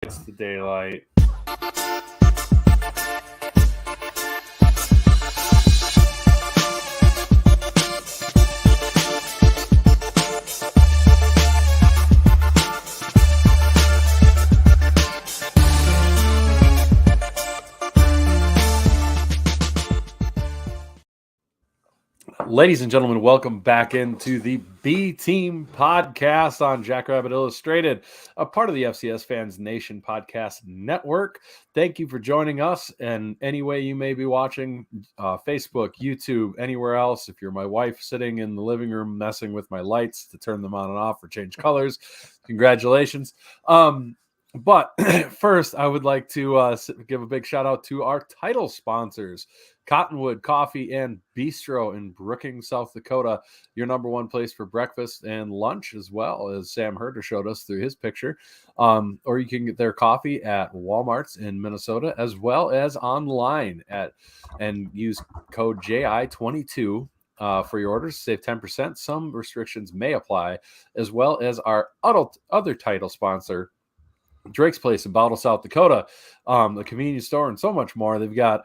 It's the daylight. Ladies and gentlemen, welcome back into the B Team podcast on Jackrabbit Illustrated, a part of the FCS Fans Nation podcast network. Thank you for joining us. And any way you may be watching, Facebook, YouTube, anywhere else. If you're my wife sitting in the living room messing with my lights to turn them on and off or change colors, congratulations. But first, I would like to give a big shout out to our title sponsors, Cottonwood Coffee and Bistro in Brookings, South Dakota, your number one place for breakfast and lunch, as well as Sam Herder showed us through his picture. Or you can get their coffee at Walmart's in Minnesota, as well as online and use code JI22 for your orders, save 10%. Some restrictions may apply, as well as our other title sponsor, Drake's Place in Bottle, South Dakota, the convenience store, and so much more. They've got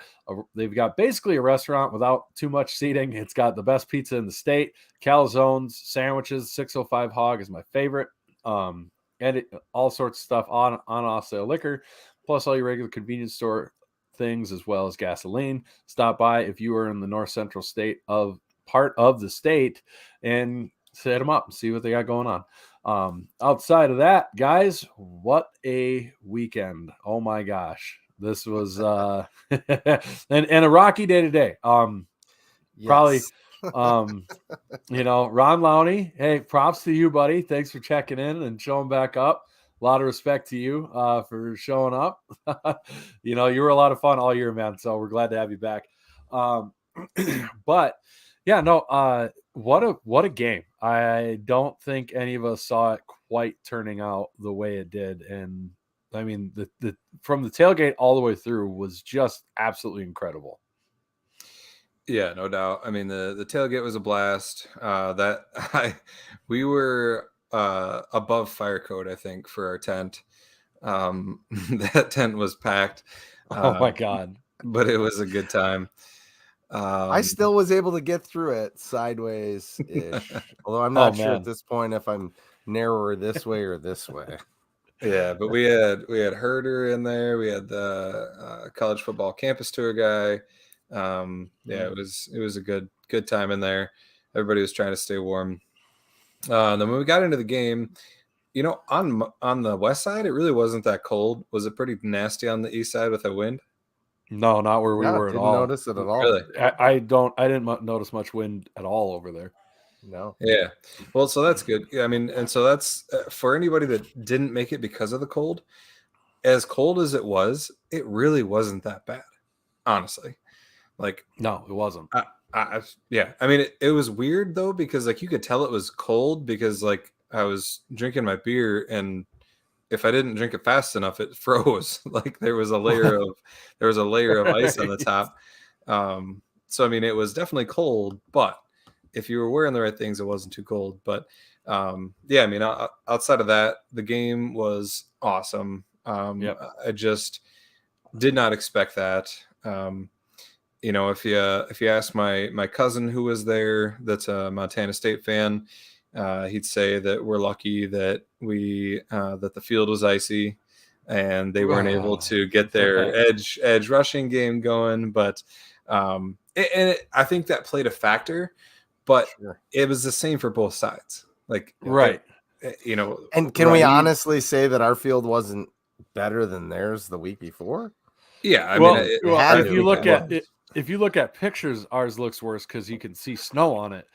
basically a restaurant without too much seating. It's got the best pizza in the state, calzones, sandwiches. 605 Hog is my favorite, and all sorts of stuff on off sale liquor, plus all your regular convenience store things as well as gasoline. Stop by if you are in the north central part of the state and hit them up and see what they got going on. Outside of that, guys, what a weekend. Oh my gosh. This was and a rocky day today. Yes. Probably Ron Lowney, hey, props to you, buddy. Thanks for checking in and showing back up. A lot of respect to you for showing up. You were a lot of fun all year, man. So we're glad to have you back. But yeah, no, what a game. I don't think any of us saw it quite turning out the way it did. And I mean, the from the tailgate all the way through was just absolutely incredible. Yeah, no doubt. I mean, the tailgate was a blast. We were above fire code, I think, for our tent. That tent was packed. Oh my God. But it was a good time. I still was able to get through it sideways-ish. Although I'm not sure at this point if I'm narrower this way or this way. Yeah, but we had Herder in there. We had the college football campus tour guy. Yeah, it was a good time in there. Everybody was trying to stay warm. And then when we got into the game, on the west side, it really wasn't that cold. Was it pretty nasty on the east side with the wind? No, not where we were at all. Didn't notice it at all. Really? I didn't notice much wind at all over there. No. Yeah. Well, so that's good. I mean, and so that's for anybody that didn't make it because of the cold. As cold as it was, it really wasn't that bad, honestly. Like, no, it wasn't. Yeah. I mean, it was weird though, because like you could tell it was cold because like I was drinking my beer and if I didn't drink it fast enough, it froze. Like there was a layer of ice on the top. So I mean, it was definitely cold, but if you were wearing the right things, it wasn't too cold. But yeah, I mean, outside of that, the game was awesome. Yep. I just did not expect that. If you ask my cousin who was there, that's a Montana State fan, he'd say that we're lucky that that the field was icy and they weren't able to get their edge rushing game going. But I think that played a factor, but it was the same for both sides. Like, right. And can we honestly say that our field wasn't better than theirs the week before? Yeah. I mean, if you look at pictures, ours looks worse because you can see snow on it.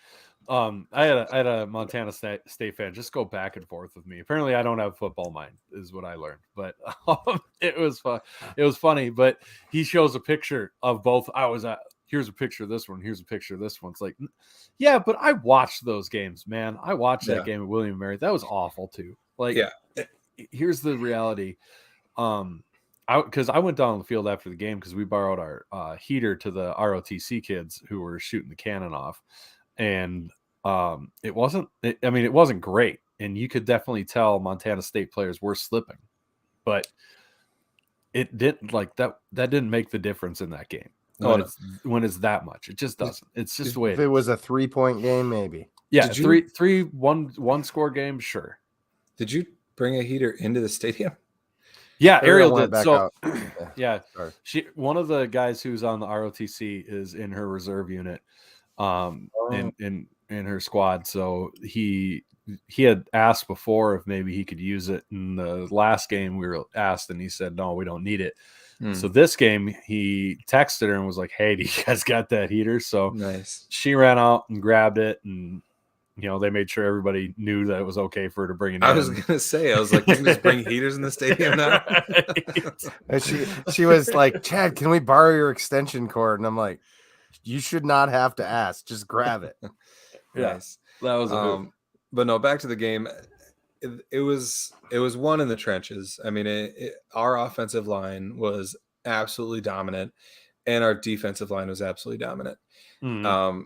I had a Montana State fan just go back and forth with me. Apparently, I don't have football mind, is what I learned. But it was fun. It was funny. But he shows a picture of both. Here's a picture of this one. Here's a picture of this one. It's like, yeah, but I watched those games, man. I watched that game at William & Mary. That was awful too. Like, here's the reality. Because I went down on the field after the game because we borrowed our heater to the ROTC kids who were shooting the cannon off, and it wasn't great, and you could definitely tell Montana State players were slipping, but it didn't like that. That didn't make the difference in that game when it's that much. It just doesn't. It's just the way if it was a 3-point game, maybe. Yeah, one score game, sure. Did you bring a heater into the stadium? Yeah, Ariel did. So yeah, one of the guys who's on the ROTC is in her reserve unit, in her squad. So he had asked before if maybe he could use it in the last game. We were asked, and he said, "No, we don't need it." So this game, he texted her and was like, "Hey, do you guys got that heater?" So nice. She ran out and grabbed it, and they made sure everybody knew that it was okay for her to bring it in. I was gonna say, I was like, you can just bring heaters in the stadium now. And she was like, "Chad, can we borrow your extension cord?" And I'm like, "You should not have to ask. Just grab it." Nice. That was but no, back to the game. It was one in the trenches. I mean, our offensive line was absolutely dominant, and our defensive line was absolutely dominant. Mm-hmm.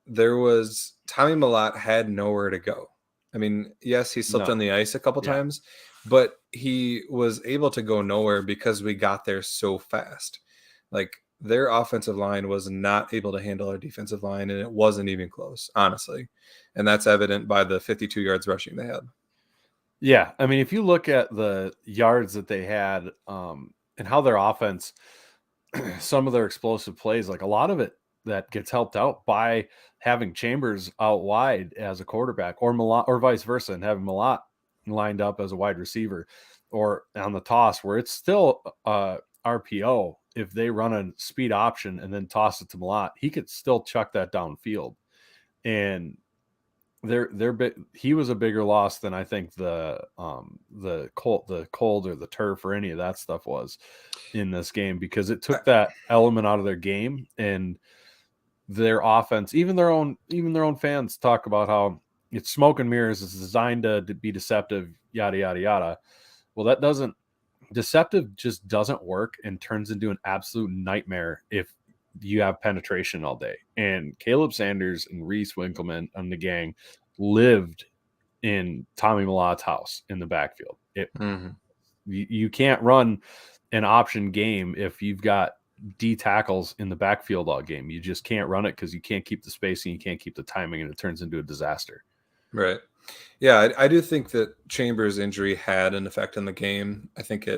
There was Tommy Mellott had nowhere to go. I mean, yes, he slipped on the ice a couple times, but he was able to go nowhere because we got there so fast. Like, their offensive line was not able to handle our defensive line, and it wasn't even close, honestly. And that's evident by the 52 yards rushing they had. Yeah, I mean, if you look at the yards that they had, and how their offense, some of their explosive plays, like a lot of it that gets helped out by having Chambers out wide as a quarterback, or Mellott, or vice versa, and having Mellott lined up as a wide receiver, or on the toss where it's still RPO. If they run a speed option and then toss it to Mellott, he could still chuck that downfield. And he was a bigger loss than I think the cold or the turf or any of that stuff was in this game, because it took that element out of their game, and their offense, even their own fans talk about how it's smoke and mirrors. It's designed to be deceptive, yada yada yada. Well, deceptive just doesn't work, and turns into an absolute nightmare if you have penetration all day. And Caleb Sanders and Reese Winkleman and the gang lived in Tommy Mellott's house in the backfield. You can't run an option game if you've got D tackles in the backfield all game. You just can't run it because you can't keep the spacing, you can't keep the timing, and it turns into a disaster. Right. Yeah, I do think that Chambers' injury had an effect on the game. I think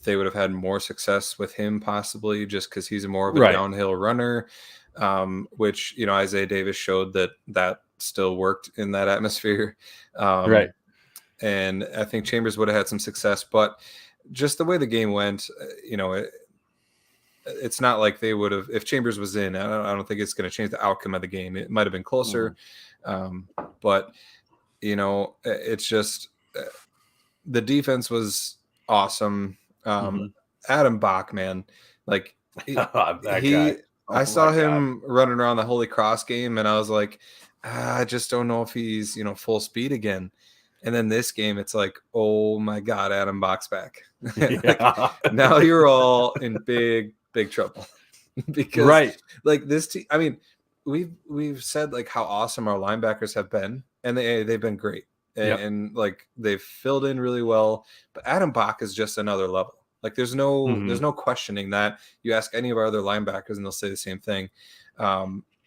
they would have had more success with him, possibly, just because he's more of a downhill runner, which, Isaiah Davis showed that still worked in that atmosphere. Right. And I think Chambers would have had some success, but just the way the game went, it's not like they would have, if Chambers was in, I don't think it's going to change the outcome of the game. It might've been closer. But it's just, the defense was awesome. Adam Bach, man, like I saw him running around the Holy Cross game, and I was like, I just don't know if he's, full speed again. And then this game, it's like, oh my God, Adam Bach's back. Now you're all in big trouble because like this team, I mean, we've said like how awesome our linebackers have been, and they've been great. And like they've filled in really well, but Adam Bach is just another level. Like there's no questioning that. You ask any of our other linebackers and they'll say the same thing.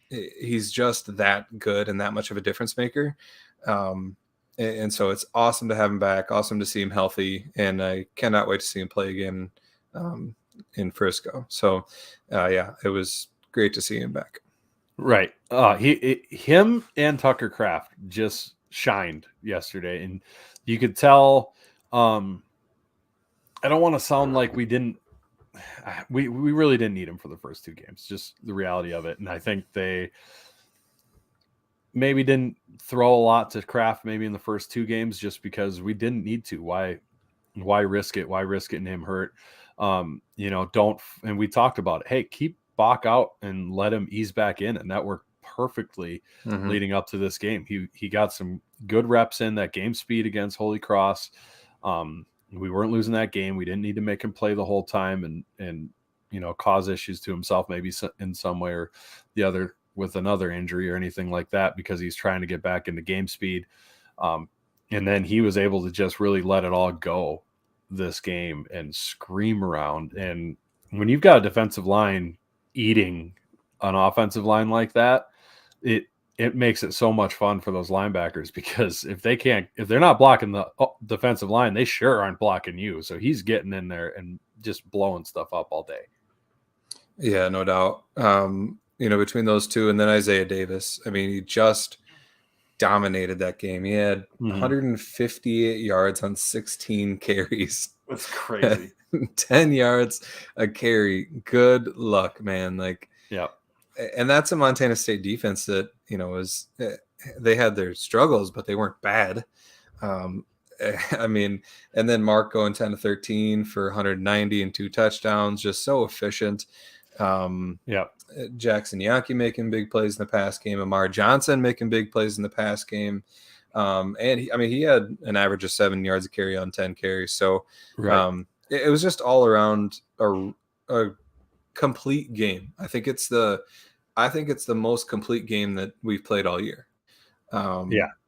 He's just that good and that much of a difference maker. And so it's awesome to have him back. Awesome to see him healthy, and I cannot wait to see him play again in Frisco. So it was great to see him back. Right. Him and Tucker Kraft just shined yesterday, and you could tell. I don't want to sound like we really didn't need him for the first two games, just the reality of it. And I think they maybe didn't throw a lot to Kraft maybe in the first two games, just because we didn't need to. Why risk it? Why risk it and him hurt? Don't. And we talked about it. Hey, keep Bach out and let him ease back in, and that worked perfectly leading up to this game. He got some good reps in that game speed against Holy Cross. We weren't losing that game. We didn't need to make him play the whole time and cause issues to himself maybe in some way or the other with another injury or anything like that, because he's trying to get back into game speed. And then he was able to just really let it all go this game and scream around. And when you've got a defensive line eating an offensive line like that, it makes it so much fun for those linebackers, because if they're not blocking the defensive line, they sure aren't blocking you. So he's getting in there and just blowing stuff up all day. Yeah, no doubt. Between those two and then Isaiah Davis, I mean, he just dominated that game. He had 158 yards on 16 carries. That's crazy. 10 yards a carry. Good luck, man. Like, yeah. And that's a Montana State defense that, they had their struggles, but they weren't bad. I mean, and then Mark going 10 to 13 for 190 and 2 touchdowns, just so efficient. Jackson Yaki making big plays in the pass game. Amar Johnson making big plays in the pass game. And he had an average of 7 yards a carry on 10 carries. So it was just all around a complete game. I think it's the most complete game that we've played all year.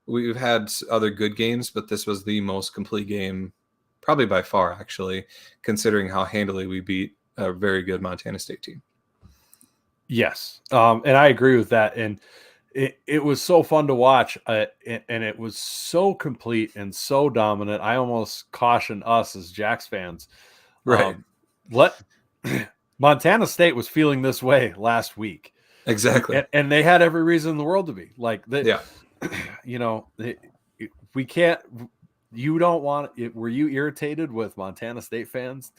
We've had other good games, but this was the most complete game, probably by far, actually, considering how handily we beat a very good Montana State team. Yes. And I agree with that. And it was so fun to watch, and it was so complete and so dominant. I almost caution us as Jacks fans. Right. Montana State was feeling this way last week. Exactly. And they had every reason in the world to be. Like, we can't. You don't want it. Were you irritated with Montana State fans?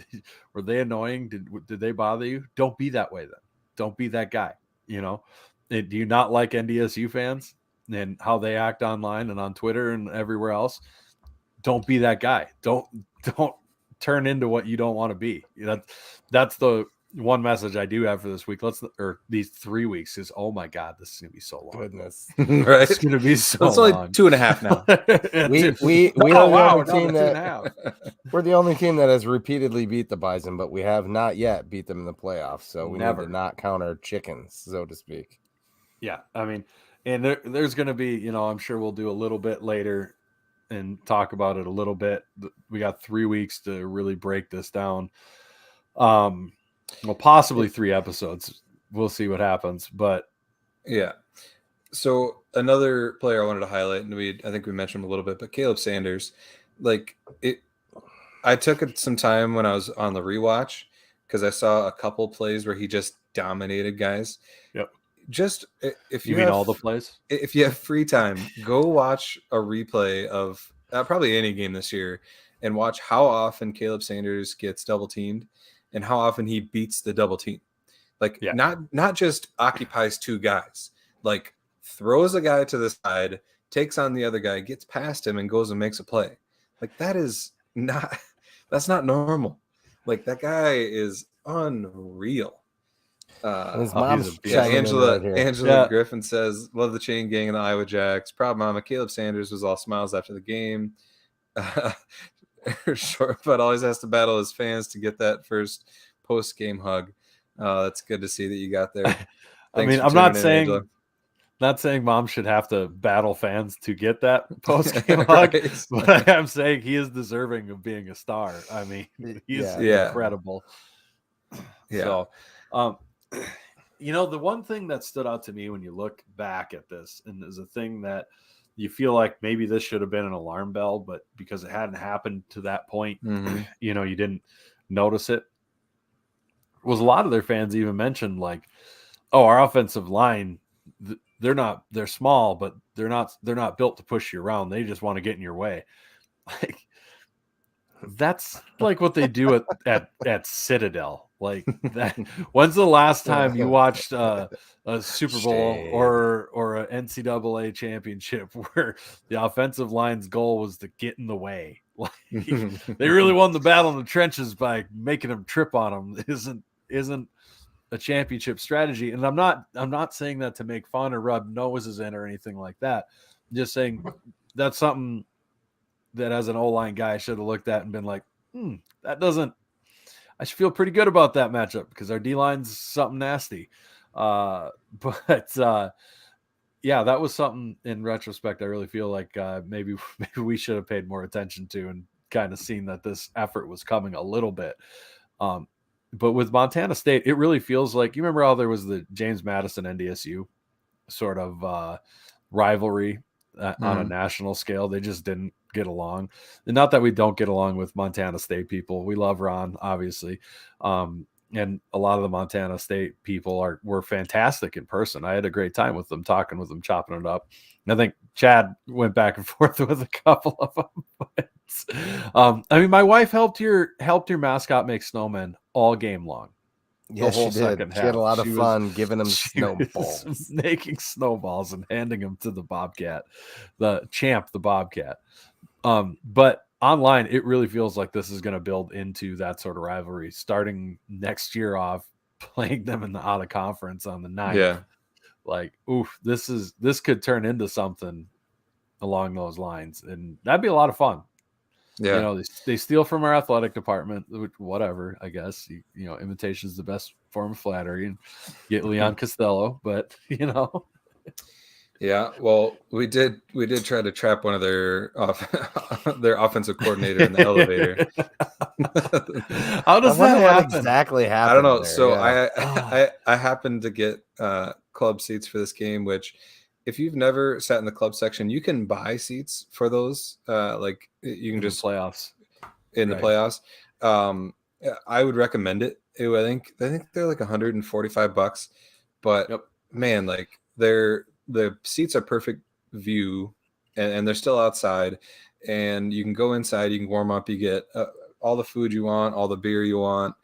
Were they annoying? Did they bother you? Don't be that way then. Don't be that guy. Do you not like NDSU fans and how they act online and on Twitter and everywhere else? Don't be that guy. Don't turn into what you don't want to be. That's the one message I do have for this week. These 3 weeks is, oh my God, this is gonna be so long. Goodness, right? It's gonna be so long. It's only 2.5 now. We're the only team that has repeatedly beat the Bison, but we have not yet beat them in the playoffs. So we need to not count our chickens, so to speak. Yeah, I mean, and there's gonna be, I'm sure we'll do a little bit later and talk about it a little bit. We got 3 weeks to really break this down. Well, possibly 3 episodes. We'll see what happens. But yeah. So another player I wanted to highlight, and I think we mentioned him a little bit, but Caleb Sanders, I took some time when I was on the rewatch because I saw a couple plays where he just dominated guys. Yep. Just if you mean all the plays, if you have free time, go watch a replay of probably any game this year and watch how often Caleb Sanders gets double teamed and how often he beats the double team. Not just occupies 2 guys, like throws a guy to the side, takes on the other guy, gets past him, and goes and makes a play. Like that's not normal. Like that guy is unreal. His mom's Angela Griffin says, love the chain gang and the Iowa Jacks. Proud mama. Caleb Sanders was all smiles after the game. Short, but always has to battle his fans to get that first post-game hug. That's good to see that you got there. I mean, I'm not saying mom should have to battle fans to get that post-game hug, but I'm saying he is deserving of being a star. I mean, he's incredible. Yeah. So, the one thing that stood out to me when you look back at this, and is a thing that you feel like maybe this should have been an alarm bell, but because it hadn't happened to that point, you didn't notice it. Was a lot of their fans even mentioned our offensive line, they're small, but they're not built to push you around. They just want to get in your way. That's like what they do at Citadel. Like that. When's the last time you watched a Super Bowl or an NCAA championship where the offensive line's goal was to get in the way? Like they really won the battle in the trenches by making them trip on them. Isn't a championship strategy. And I'm not saying that to make fun or rub noses in or anything like that. I'm just saying that's something that as an O-line guy I should have looked at and been like, I should feel pretty good about that matchup because our D-line's something nasty. That was something in retrospect I really feel like maybe we should have paid more attention to and kind of seen that this effort was coming a little bit. But with Montana State, it really feels like, you remember how there was the James Madison NDSU sort of rivalry on a national scale. They just didn't get along. And not that we don't get along with Montana State people. We love Ron, obviously. And a lot of the Montana State people were fantastic in person. I had a great time with them, talking with them, chopping it up. And I think Chad went back and forth with a couple of them. But, I mean, my wife helped your mascot make snowmen all game long. Yeah, she did. She had a lot of fun giving them snowballs, making snowballs and handing them to the Bobcat, the champ, the Bobcat. But online, it really feels like this is going to build into that sort of rivalry, starting next year off, playing them in the out of conference on the 9th. Yeah, like, oof, this could turn into something along those lines, and that'd be a lot of fun. Yeah, you know, they steal from our athletic department, whatever. I guess you know, imitation is the best form of flattery, and get Leon Costello, but you know. Yeah, well, we did try to trap one of their offensive coordinator in the elevator. How does that happen? Exactly happen? I don't know. There, so yeah. I happened to get club seats for this game, which if you've never sat in the club section, you can buy seats for those. Like you can just playoffs in the playoffs. I would recommend it. I think they're like $145, but man, like the seats are perfect view, and they're still outside, and you can go inside, you can warm up, you get all the food you want, all the beer you want.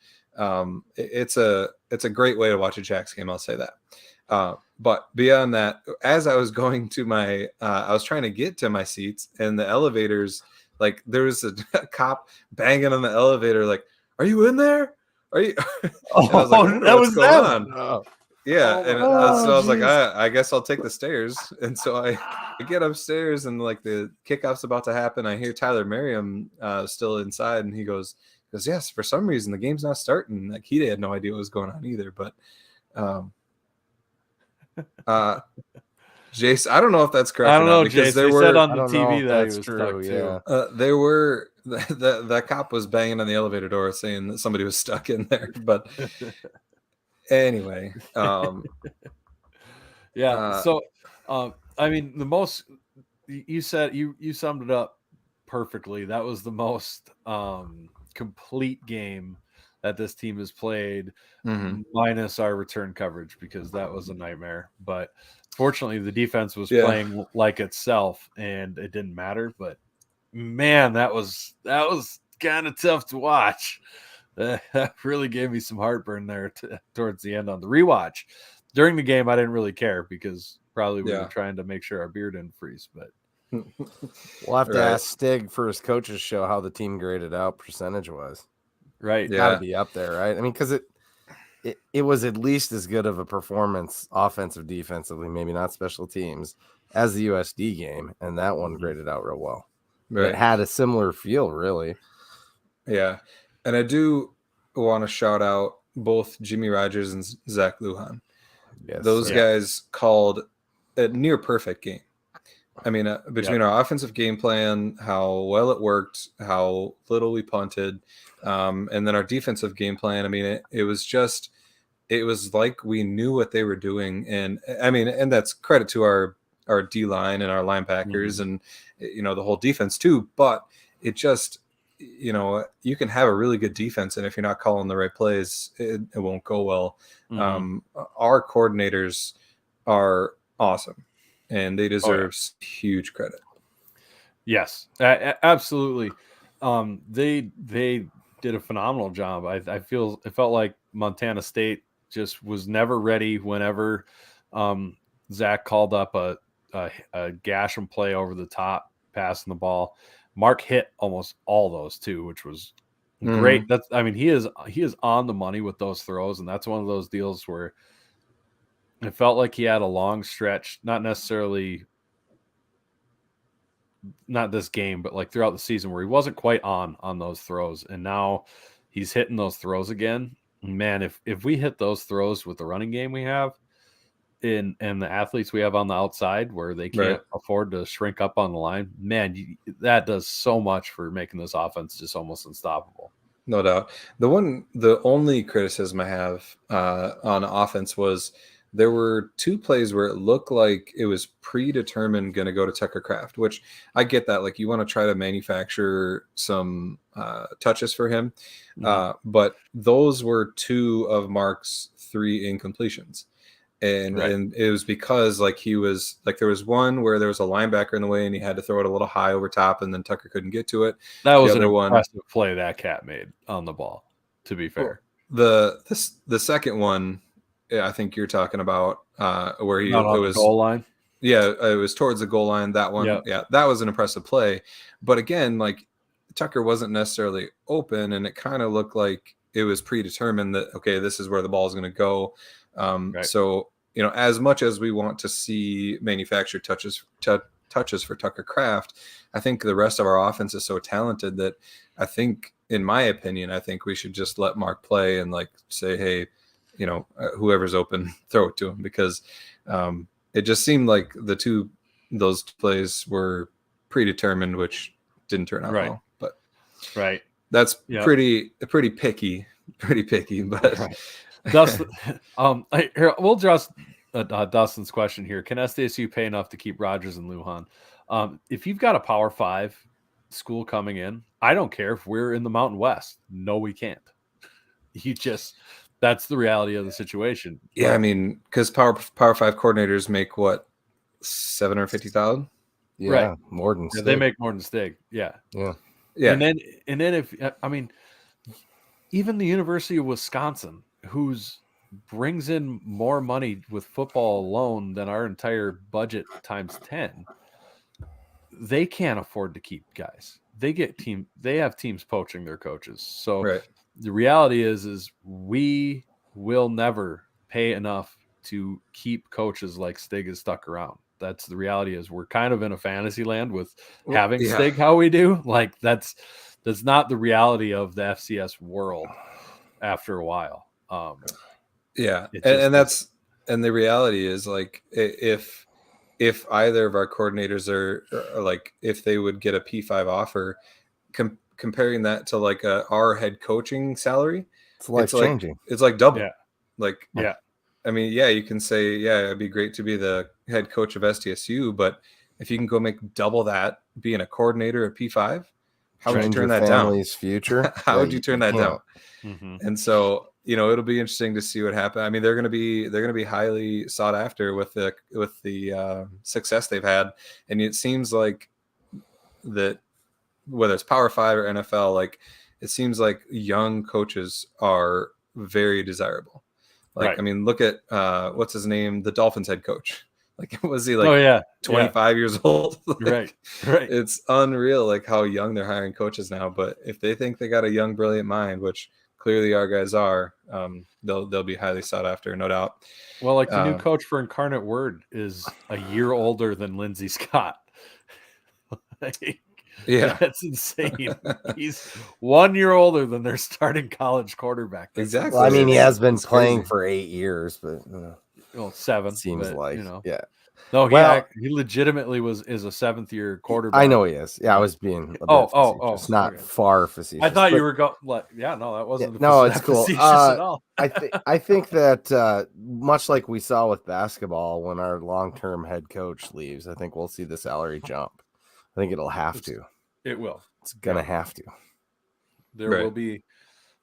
It's a great way to watch a Jacks game, I'll say that. But beyond that, as I was going to I was trying to get to my seats, and the elevators, like there was a cop banging on the elevator, like, "Are you in there? Are you?" And I was like, "What's going on?" Oh. Yeah, and so I was like, I guess I'll take the stairs. And so I get upstairs, and like the kickoff's about to happen. I hear Tyler Merriam still inside, and he goes, "Yes, for some reason the game's not starting." Like he had no idea what was going on either. But Jace, I don't know if that's correct. I don't know, because Jace. there they were said on the TV that he was true. stuck Yeah, there were that cop was banging on the elevator door saying that somebody was stuck in there. But anyway, yeah. So, I mean, the most you said you summed it up perfectly. That was the most complete game that this team has played, minus our return coverage, because that was a nightmare. But fortunately, the defense was playing like itself, and it didn't matter. But man, that was kind of tough to watch. That really gave me some heartburn there towards the end on the rewatch. During the game, I didn't really care because probably we were trying to make sure our beer didn't freeze. But we'll have to ask Stig for his coach's show how the team graded out percentage-wise. Right. Yeah. Gotta be up there, right? I mean, because it was at least as good of a performance, offensive, defensively, maybe not special teams, as the USD game, and that one graded out real well. Right. It had a similar feel, really. Yeah, and I do want to shout out both Jimmy Rogers and Zach Lujan. Yes, those guys called a near perfect game. I mean, between our offensive game plan, how well it worked, how little we punted, and then our defensive game plan. I mean, it was like we knew what they were doing. And I mean, and that's credit to our D line and our linebackers and, you know, the whole defense too. But it just, you know, you can have a really good defense, and if you're not calling the right plays, it won't go well. Our coordinators are awesome, and they deserve huge credit. Yes, absolutely. They did a phenomenal job. It felt like Montana State just was never ready whenever Zach called up a gash and play over the top, passing the ball. Mark hit almost all those too, which was great. He is on the money with those throws, and that's one of those deals where it felt like he had a long stretch, not necessarily not this game, but like throughout the season, where he wasn't quite on those throws, and now he's hitting those throws again. Man, if we hit those throws with the running game we have, and the athletes we have on the outside where they can't afford to shrink up on the line, man, that does so much for making this offense just almost unstoppable. No doubt. The only criticism I have on offense was there were 2 plays where it looked like it was predetermined going to go to Tucker Kraft, which I get that. Like, you want to try to manufacture some touches for him. But those were 2 of Mark's 3 incompletions. And it was because like he was like, there was one where there was a linebacker in the way and he had to throw it a little high over top and then Tucker couldn't get to it. That was an impressive play that cat made on the ball, to be fair. The second one, I think you're talking about where it was the goal line. Yeah, it was towards the goal line. That one, yeah, that was an impressive play. But again, like, Tucker wasn't necessarily open, and it kind of looked like it was predetermined that, okay, this is where the ball is going to go. So, as much as we want to see manufactured touches for Tucker Kraft, I think the rest of our offense is so talented that I think, in my opinion, I think we should just let Mark play and like say, hey, whoever's open, throw it to him, because it just seemed like those plays were predetermined, which didn't turn out well. But that's pretty picky, but. Dustin, we'll address Dustin's question here. Can SDSU pay enough to keep Rogers and Lujan? If you've got a Power 5 school coming in, I don't care if we're in the Mountain West. No, we can't. That's the reality of the situation. Yeah, I mean, because Power 5 coordinators make what, $750,000? Yeah, right. More than Stig. They make more than Stig. Yeah. And then if even the University of Wisconsin, who's brings in more money with football alone than our entire budget times 10, they can't afford to keep guys. They have teams poaching their coaches. So the reality is we will never pay enough to keep coaches like Stig is stuck around. That's the reality. Is we're kind of in a fantasy land with having Stig how we do. Like, that's not the reality of the FCS world after a while. And the reality is, like, if either of our coordinators are like, if they would get a P5 offer, comparing that to like our head coaching salary, it's changing. It's like double. I mean, you can say, it'd be great to be the head coach of SDSU, but if you can go make double that being a coordinator at P5, how would you turn that down? Family's future. How would you turn that down? Mm-hmm. And so, it'll be interesting to see what happens. I mean, they're going to be highly sought after with the success they've had, and it seems like that, whether it's Power 5 or NFL, like, it seems like young coaches are very desirable. Like, I mean, look at what's his name, the Dolphins head coach. Like, was he 25 years old? Right. It's unreal, like, how young they're hiring coaches now. But if they think they got a young, brilliant mind, which clearly our guys are, they'll be highly sought after, no doubt. Well, like, the new coach for Incarnate Word is a year older than Lindsey Scott. That's insane. He's 1 year older than their starting college quarterback. Exactly. Well, I mean, he has been playing for 8 years, but 7 seems like No, he legitimately is a 7th year quarterback. I know he is. Yeah, I was being a bit facetious, not far facetious. I thought you were going. That wasn't. It's cool. Facetious at all. I think that much like we saw with basketball, when our long-term head coach leaves, I think we'll see the salary jump. I think it'll have to. It will. It's gonna have to. There will be.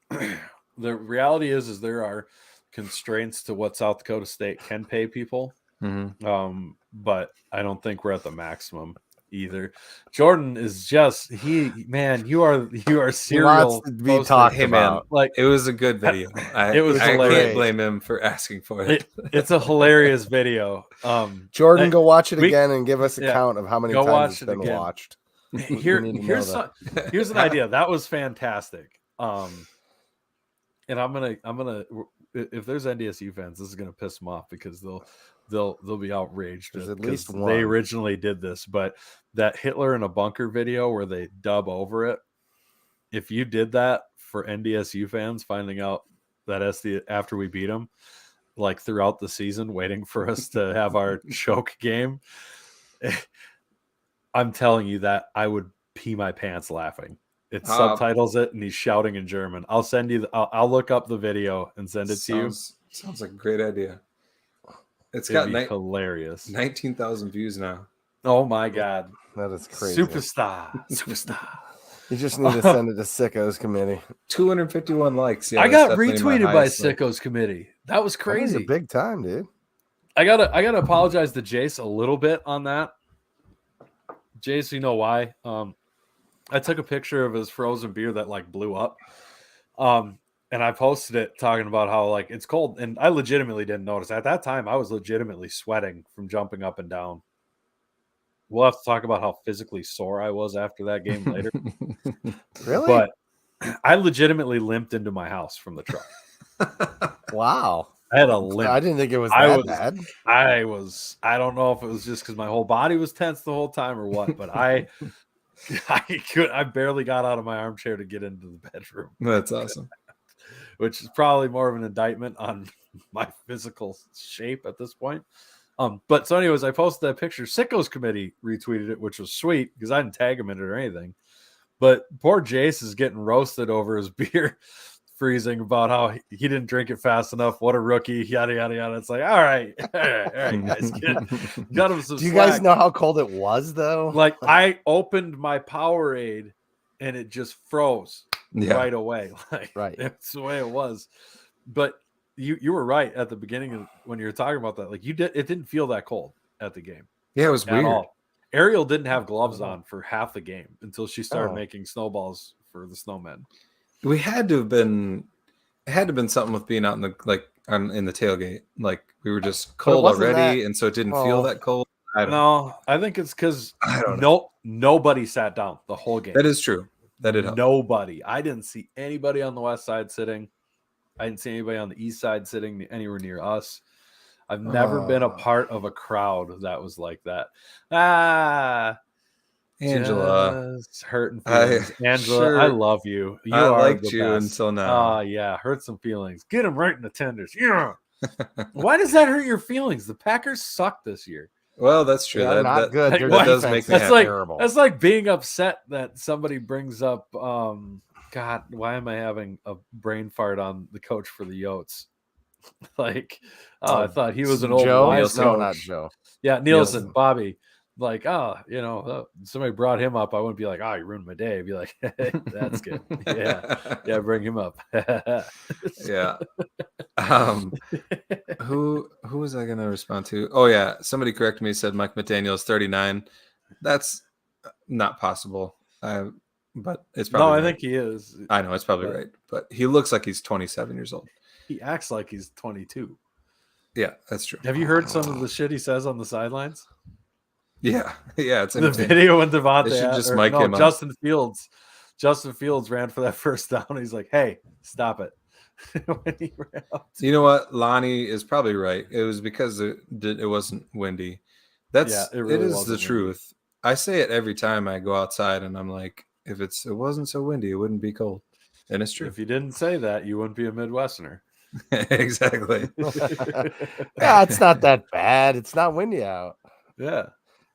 The reality is there are constraints to what South Dakota State can pay people. Mm-hmm. But I don't think we're at the maximum either. Jordan is just you are serial to be talked about. Like, it was a good video. It was hilarious. I can't blame him for asking for it. It's a hilarious video. Jordan, go watch it again and give us a count of how many times it's been watched. Here's an idea that was fantastic. And I'm gonna if there's NDSU fans, this is gonna piss them off because they'll be outraged. There's at least one. They originally did this, but that Hitler in a bunker video where they dub over it, if you did that for NDSU fans finding out that after we beat them, like throughout the season, waiting for us to have our choke game. I'm telling you that I would pee my pants laughing. It subtitles it, and he's shouting in German. I'll send you. I'll look up the video and send it to you. Sounds like a great idea. It'd be hilarious. 19,000 views now. Oh my god, that is crazy! Superstar. You just need to send it to Sickos Committee. 251 likes. Yeah, I got retweeted by Sickos Committee. That was crazy. That was a big time, dude. I gotta apologize to Jace a little bit on that. Jace, you know why? I took a picture of his frozen beer that like blew up. And I posted it talking about how like it's cold, and I legitimately didn't notice. At that time, I was legitimately sweating from jumping up and down. We'll have to talk about how physically sore I was after that game later. Really? But I legitimately limped into my house from the truck. Wow. I had a limp. I didn't think it was that bad. I don't know if it was just because my whole body was tense the whole time or what, but I barely got out of my armchair to get into the bedroom. That's awesome. Which is probably more of an indictment on my physical shape at this point. But so anyways, I posted that picture. Sickos Committee retweeted it, which was sweet because I didn't tag him in it or anything. But poor Jace is getting roasted over his beer freezing about how he didn't drink it fast enough. What a rookie, yada, yada, yada. It's like, all right, guys. Got him some Do you slack. guys know how cold it was, though? Like, I opened my Powerade and it just froze right away. Like, right. That's the way it was. But you were right at the beginning of, when you were talking about that. Like, it didn't feel that cold at the game. Yeah, it was weird. All. Ariel didn't have gloves on for half the game until she started making snowballs for the snowmen. We had to have been. It had to have been something with being out in the in the tailgate. Like we were just cold already, and so it didn't feel that cold. I think it's because nobody sat down the whole game. That is true. That did help. Nobody. I didn't see anybody on the west side sitting. I didn't see anybody on the east side sitting anywhere near us. I've never been a part of a crowd that was like that. Angela, just hurting feelings. Angela, I love you. I liked you until now. Yeah, hurt some feelings. Get him right in the tenders. Yeah. Why does that hurt your feelings? The Packers suck this year. Well, that's true. They're not good. That does make me terrible. That's like being upset that somebody brings up. God, why am I having a brain fart on the coach for the Yotes? Like, I thought he was an old wise coach. No, not Joe. Yeah, Nielsen. Bobby. Like, somebody brought him up. I wouldn't be like, you ruined my day. I'd be like, hey, that's good. Yeah, bring him up. Yeah. Who was I going to respond to? Oh yeah, somebody corrected me. Said Mike McDaniel's 39. That's not possible. But it's probably no. I right. think he is. I know it's probably right, but he looks like he's 27 years old. He acts like he's 22. Yeah, that's true. Have you heard some of the shit he says on the sidelines? Yeah, it's the video when Devontae Justin Fields. Justin Fields ran for that first down. He's like, "Hey, stop it!" When he ran up you know what? Lonnie is probably right. It was because it wasn't windy. It is the truth. I say it every time I go outside, and I'm like, if it wasn't so windy, it wouldn't be cold. And it's true. If you didn't say that, you wouldn't be a Midwesterner. Exactly. Yeah, it's not that bad. It's not windy out. Yeah.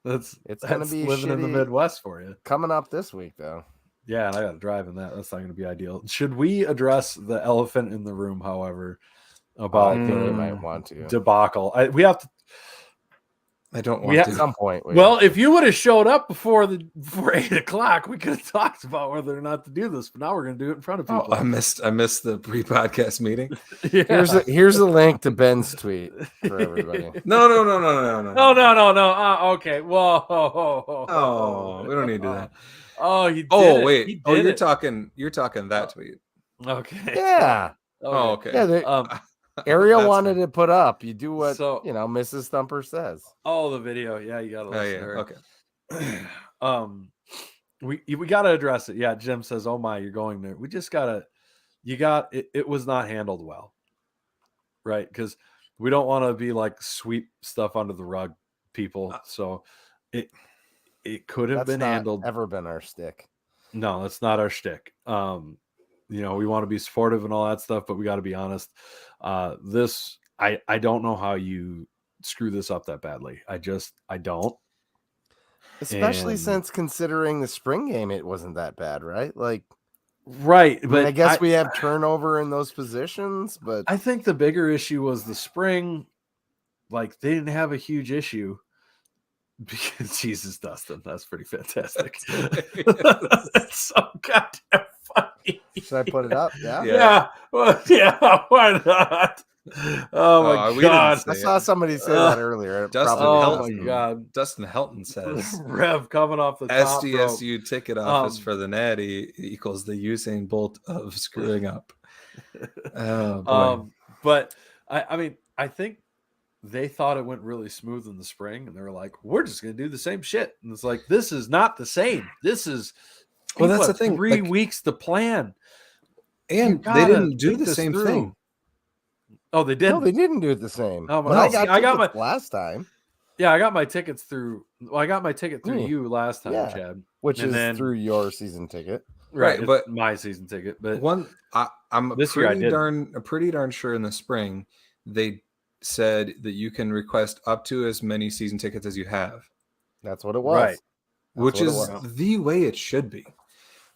It's going to be living in the Midwest for you. Coming up this week, though. Yeah, and I got to drive in that. That's not going to be ideal. Should we address the elephant in the room, however, about the might want to debacle? We have to. I don't want to. At some point. Well, if you would have showed up before 8:00, we could have talked about whether or not to do this. But now we're going to do it in front of people. Oh, I missed the pre-podcast meeting. Yeah. Here's a link to Ben's tweet for everybody. No. Okay. Whoa. Oh, we don't need to do that. Oh, you did. Oh, wait. You're it. talking that tweet. Okay. Yeah. Oh, okay. Yeah. Ariel wanted to put up. You do what Mrs. Thumper says. Oh, the video. Yeah, you gotta listen to her. Okay. We gotta address it. Yeah, Jim says, "Oh my, you're going there." We just gotta. It was not handled well, right? Because we don't want to be like sweep stuff under the rug, people. So it could have been handled. Ever been our shtick? No, that's not our shtick. We want to be supportive and all that stuff, but we got to be honest. This I don't know how you screw this up that badly. I don't. Especially And- since considering the spring game, it wasn't that bad, right? Like, right, I but mean, I guess we have turnover in those positions, but I think the bigger issue was the spring. Like, they didn't have a huge issue because Jesus, Dustin, that's pretty fantastic. It's so goddamn funny. should I put it up? Yeah. Yeah. Well, yeah. Why not? Oh my we didn't God. say I saw somebody say that earlier. It Dustin probably Oh wasn't. my God. Dustin Helton says Rev coming off the top rope. SDSU ticket office for the Natty equals the Usain Bolt of screwing up. Oh boy. But I mean, I think they thought it went really smooth in the spring, and they were like, "We're just going to do the same shit." And it's like, this is not the same. This is Well, that's people the have thing, 3 like- weeks to plan. And You they gotta didn't do think the this same through. thing. Oh, they did. No, they didn't do it the same. Oh, my But God. I I got got last time, Yeah, I got my tickets through. Well, I got my ticket through Me. you last time, Yeah. Chad. which And is then- through your season ticket. Right, It's but- my season ticket. But I'm This year I pretty darn sure in the spring they said that you can request up to as many season tickets as you have, That's what it was. Right. That's which what it is was. the way it should be.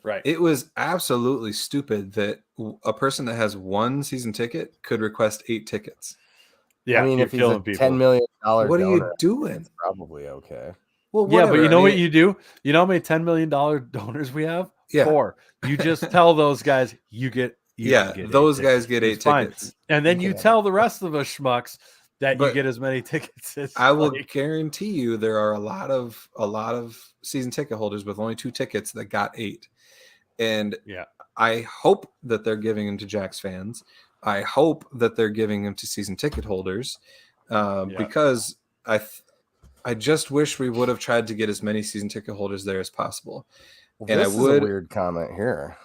right, It was absolutely stupid that a person that has one season ticket could request 8 tickets. yeah. I mean, you're if he's a killing people. $10 million What are donor, you doing? it's probably okay. Well, Yeah, but whatever. you know I what mean, you do? You know how many $10 million donors we have? Yeah. 4. You just tell those guys you can get those 8 guys tickets. get 8 It's fine. tickets. And then You you can. tell the rest of us schmucks that you But get as many tickets as I will like- guarantee you there are a lot of season ticket holders with only 2 tickets that got 8. And Yeah. I hope that they're giving them to Jack's fans. I hope that they're giving them to season ticket holders because I just wish we would have tried to get as many season ticket holders there as possible. Well, And this is a weird comment here.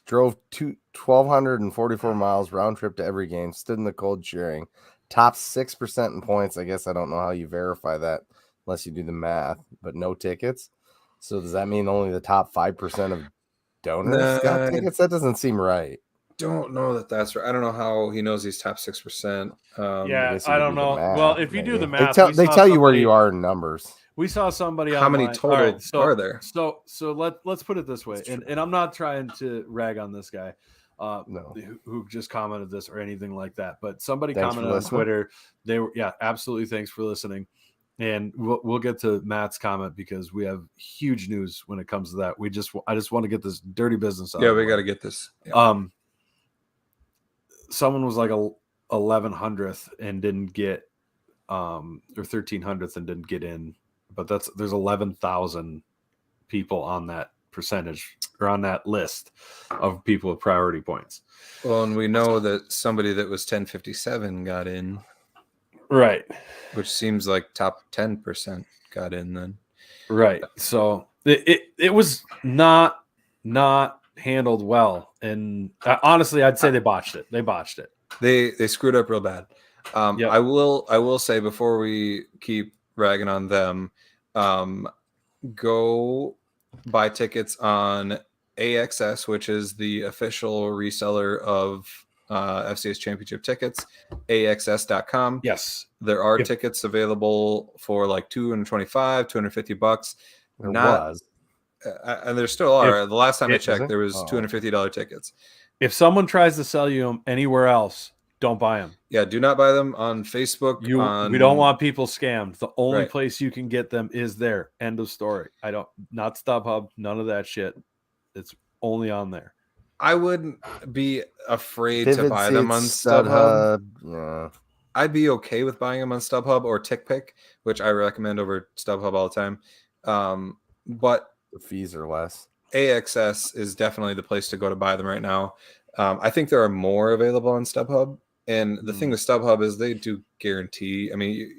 Drove 1,244 miles round trip to every game, stood in the cold cheering, top 6% in points. I guess I don't know how you verify that unless you do the math, but no tickets. So does that mean only the top 5% of donors got tickets? That doesn't seem right. Don't know that that's right. I don't know how he knows he's top 6%. Yeah, guess you I could don't do the know. math, Well, if you do maybe. the math, they we saw tell you where somebody- you are in numbers. We saw somebody How many online. total All right, so, are there? So let's put it this way, and I'm not trying to rag on this guy, No. who just commented this or anything like that, but somebody Thanks for commented on listening. Twitter. They were absolutely. Thanks for listening, and we'll get to Matt's comment because we have huge news when it comes to that. I just want to get this dirty business out. Yeah, of the we way. got to get this. Yeah. Someone was like a 1100th and didn't get or 1300th and didn't get in, but there's 11,000 people on that percentage or on that list of people with priority points. Well, and we know that somebody that was 1057 got in, Right. which seems like top 10% got in then. Right. So it was not handled well, and honestly, I'd say they botched it. They screwed up real bad. Yep. I will say before we keep ragging on them, go buy tickets on AXS, which is the official reseller of FCS Championship tickets, AXS.com. Yes. There are Yep. tickets available for like $225, $250. There Not- was. And there still are. The last time I Is checked, there? there was Oh. $250 tickets. If someone tries to sell you them anywhere else, don't buy them. Yeah, do not buy them on Facebook. We don't want people scammed. The only Right. place you can get them is there. End of story. Not StubHub, none of that shit. It's only on there. I wouldn't be afraid to Vivid buy them on Seats, StubHub. Yeah. I'd be okay with buying them on StubHub or TickPick, which I recommend over StubHub all the time. But The fees are less. AXS is definitely the place to go to buy them right now. I think there are more available on StubHub. And the thing with StubHub is they do guarantee. I mean,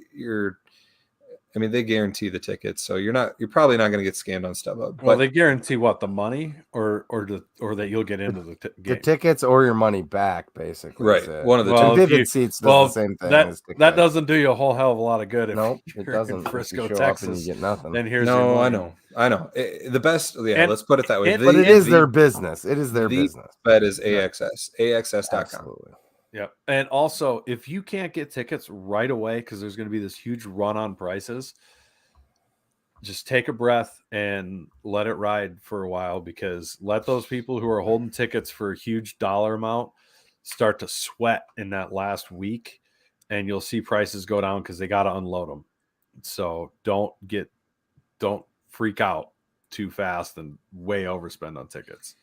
they guarantee the tickets, so you're probably not going to get scammed on StubHub. Well, But they guarantee what, the money or that you'll get into the The game. tickets or your money back, basically. right, is it. one of the Well, two. if Vivid you- Seats does well, the same thing. that as TickPick. that doesn't do you a whole hell of a lot of good. If Nope, you're it doesn't. in If Frisco, you show up and Texas, you get nothing. then here's your No, money. I know. The best. Yeah, And- let's put it that way. and- But it is the their business. It is their the business. bet is AXS. AXS.com. Absolutely. Yep. And also, if you can't get tickets right away because there's going to be this huge run on prices, just take a breath and let it ride for a while, because let those people who are holding tickets for a huge dollar amount start to sweat in that last week, and you'll see prices go down because they got to unload them. So don't freak out too fast and way overspend on tickets.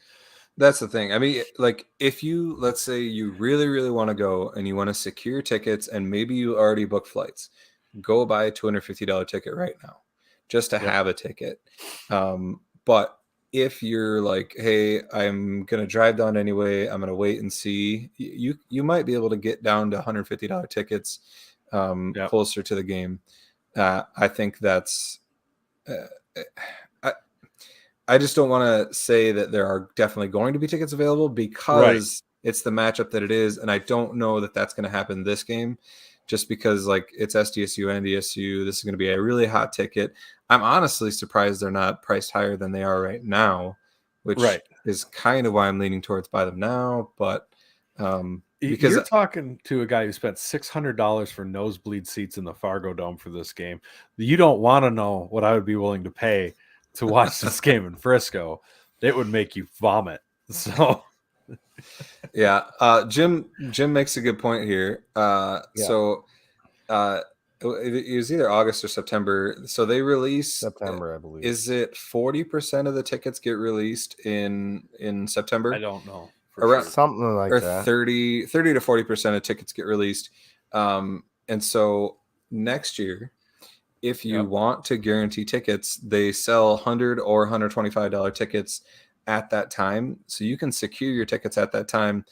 That's the thing. I mean, like, if you, let's say you really, really want to go and you want to secure tickets and maybe you already booked flights, go buy a $250 ticket right now just to have a ticket. But if you're like, hey, I'm going to drive down anyway, I'm going to wait and see, you might be able to get down to $150 tickets closer to the game. I think that's... I just don't want to say that there are definitely going to be tickets available because it's the matchup that it is. And I don't know that that's going to happen this game, just because like it's SDSU, NDSU. This is going to be a really hot ticket. I'm honestly surprised they're not priced higher than they are right now, which is kind of why I'm leaning towards buy them now. But because you're talking to a guy who spent $600 for nosebleed seats in the Fargo Dome for this game. You don't want to know what I would be willing to pay to watch this game in Frisco. It would make you vomit. So yeah, Jim makes a good point here. So it was either August or September. So they release September, I believe. Is it 40% of the tickets get released in September? I don't know. Around something like or that. 30 to 40% of tickets get released. And so next year, if you want to guarantee tickets, they sell $100 or $125 tickets at that time. So you can secure your tickets at that time.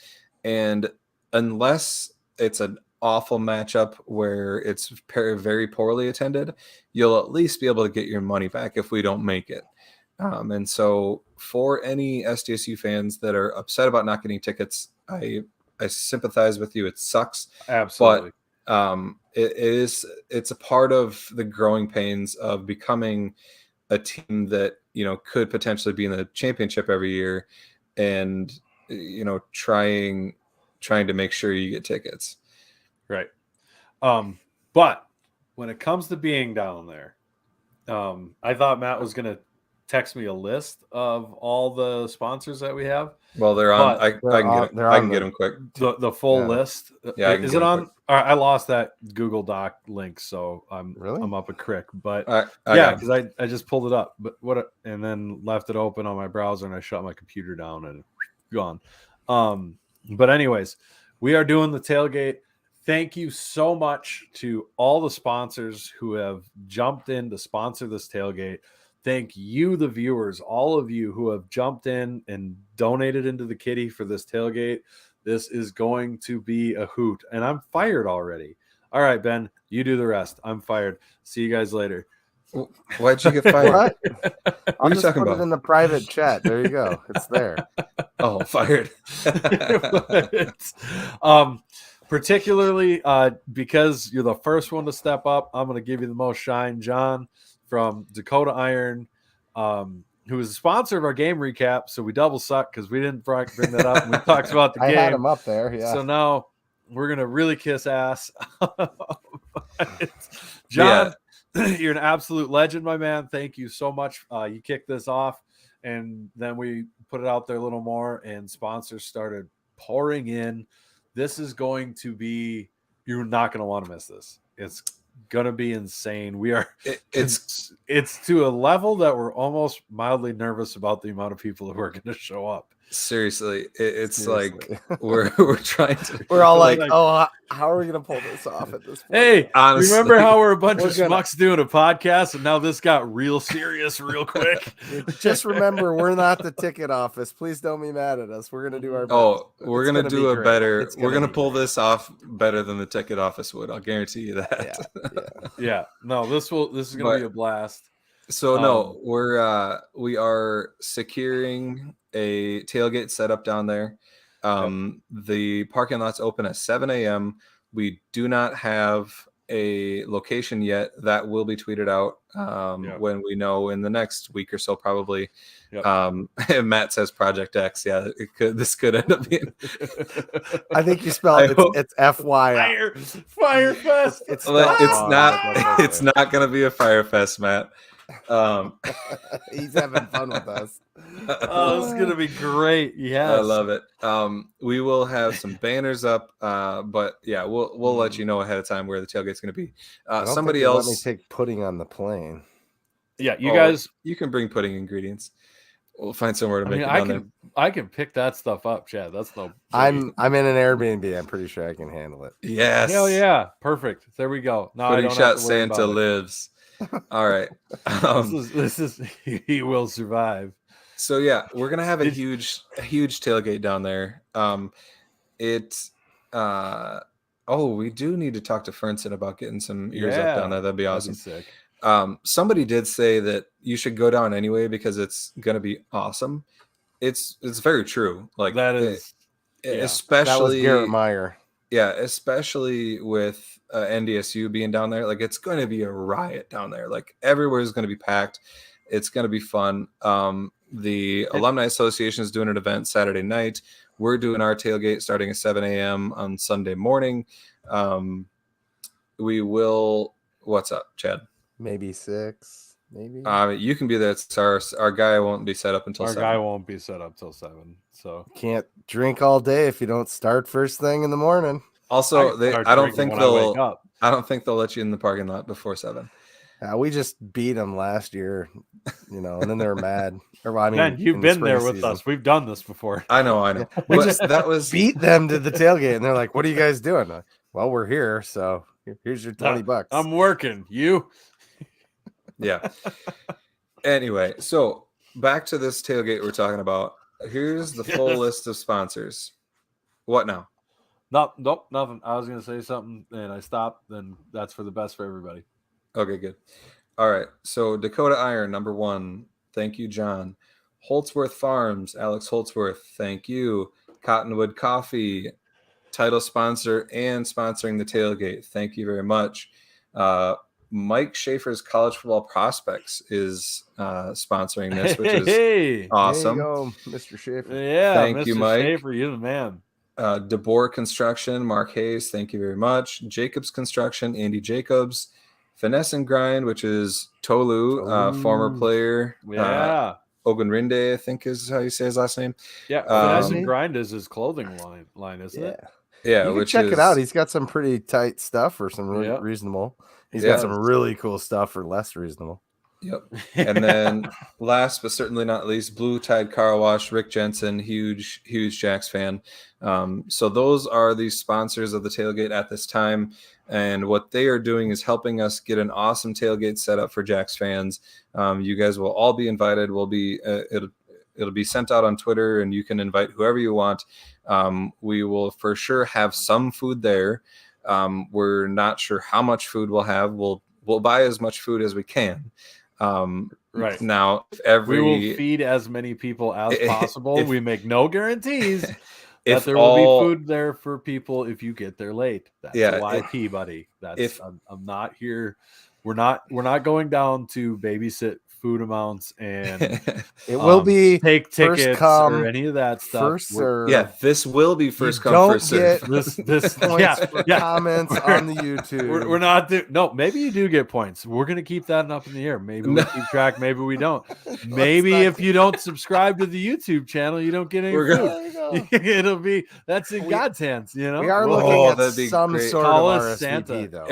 And unless it's an awful matchup where it's very poorly attended, you'll at least be able to get your money back if we don't make it. And so for any SDSU fans that are upset about not getting tickets, I sympathize with you. It sucks. Absolutely. But it's a part of the growing pains of becoming a team that, you know, could potentially be in the championship every year, and, you know, trying to make sure you get tickets. Right. But when it comes to being down there, I thought Matt was going to text me a list of all the sponsors that we have. Well, they're on. I can get them quick. The full list. Yeah, is it on? I lost that Google Doc link, so I'm up a crick. But because I just pulled it up, and then left it open on my browser, and I shut my computer down and gone. But anyways, we are doing the tailgate. Thank you so much to all the sponsors who have jumped in to sponsor this tailgate. Thank you, the viewers, all of you who have jumped in and donated into the kitty for this tailgate. This is going to be a hoot, and I'm fired already. All right, Ben, you do the rest. I'm fired. See you guys later. Why'd you get fired? What are you talking about? It in the private chat. There you go. It's there. Oh, fired. Particularly because you're the first one to step up, I'm going to give you the most shine, John from Dakota Iron, who is a sponsor of our game recap. So we double suck because we didn't bring that up. We talked about the game. I had him up there. Yeah. So now we're going to really kiss ass. John, you're an absolute legend, my man. Thank you so much. You kicked this off, and then we put it out there a little more, and sponsors started pouring in. This is going to be, you're not going to want to miss this. It's going to be insane. We are, it's to a level that we're almost mildly nervous about the amount of people who are going to show up. Seriously, it's like we're trying to. We're all like, oh, how are we gonna pull this off at this point? Hey, honestly, remember how we're a bunch of schmucks doing a podcast, and now this got real serious real quick? Just remember, we're not the ticket office. Please don't be mad at us. We're gonna do our best. Oh, we're gonna do a better. We're gonna pull this off better than the ticket office would. I'll guarantee you that. Yeah. No, this is gonna be a blast. So no, we are securing a tailgate setup down there. The parking lot's open at 7 a.m. We do not have a location yet. That will be tweeted out when we know in the next week or so, probably. Yep. Matt says Project X. Yeah, this could end up being. I think you spelled it's FYI. Fire Fest. It's not going to be a Fire Fest, Matt. He's having fun with us. Oh, it's gonna be great. Yes, I love it. We will have some banners up, but yeah, we'll let you know ahead of time where the tailgate's going to be. Somebody else let me take pudding on the plane. Yeah, you guys, you can bring pudding ingredients. We'll find somewhere to make it. I can pick that stuff up, Chad. That's no. I'm in an Airbnb. I'm pretty sure I can handle it. Yes. Hell yeah! Perfect. There we go. Now Pudding shot Santa lives. All right. This is he will survive. So yeah, we're gonna have a huge tailgate down there. We do need to talk to Fernson about getting some ears up down there. That'd be awesome. That'd be sick. Somebody did say that you should go down anyway because it's gonna be awesome. It's very true. Like that is, especially that was Garrett Meyer. Yeah, especially with NDSU being down there, like it's going to be a riot down there. Like everywhere is going to be packed. It's going to be fun. The Alumni Association is doing an event Saturday night. We're doing our tailgate starting at 7 a.m. on Sunday morning. We will. What's up, Chad? Maybe 6. Maybe. You can be there. It's our guy won't be set up until 7. Our guy won't be set up till 7. So can't drink all day if you don't start first thing in the morning. Also, I don't think they'll let you in the parking lot before 7. We just beat them last year, and then they were mad. Man, you've been there with us. We've done this before. I know. That was beat them to the tailgate, and they're like, "What are you guys doing?" Like, well, we're here, so here's your $20. I'm working. You. Yeah. Anyway, so back to this tailgate we're talking about. Here's the full list of sponsors. What now? Nope, nothing. I was going to say something and I stopped. Then that's for the best for everybody. Okay, good. All right. So Dakota Iron, number 1. Thank you, John. Holtzworth Farms, Alex Holtzworth. Thank you. Cottonwood Coffee, title sponsor and sponsoring the tailgate. Thank you very much. Mike Schaefer's College Football Prospects is sponsoring this, which is awesome. There you go, Mr. Schaefer. Yeah, thank you, Mike. Schaefer, you're the man. DeBoer Construction, Mark Hayes, thank you very much. Jacobs Construction, Andy Jacobs. Finesse and Grind, which is Tolu, former player. Yeah. Ogunrinde, I think is how you say his last name. Yeah, Finesse and Grind is his clothing line, isn't it? Yeah, you can check it out. He's got some pretty tight stuff for some really reasonable. He's got some really cool stuff for less reasonable. Yep. And then last but certainly not least, Blue Tide Car Wash, Rick Jensen, huge Jax fan. So those are the sponsors of the tailgate at this time. And what they are doing is helping us get an awesome tailgate set up for Jax fans. You guys will all be invited. We'll be it'll be sent out on Twitter, and you can invite whoever you want. We will for sure have some food there. We're not sure how much food we'll have. We'll buy as much food as we can. Right now, we will feed as many people as possible. We make no guarantees that there will be food there for people if you get there late. That's a YP, buddy. I'm not here. We're not going down to babysit food amounts and it will be take tickets or any of that stuff. First serve. Yeah, this will be first come first serve. This points for comments on the YouTube. We're not no. Maybe you do get points. We're gonna keep that up in the air. Maybe we keep track. Maybe we don't. Maybe if you don't subscribe to the YouTube channel, you don't get any food. It'll be that's in God's hands. We are looking at some sort of RSVP, Santa though.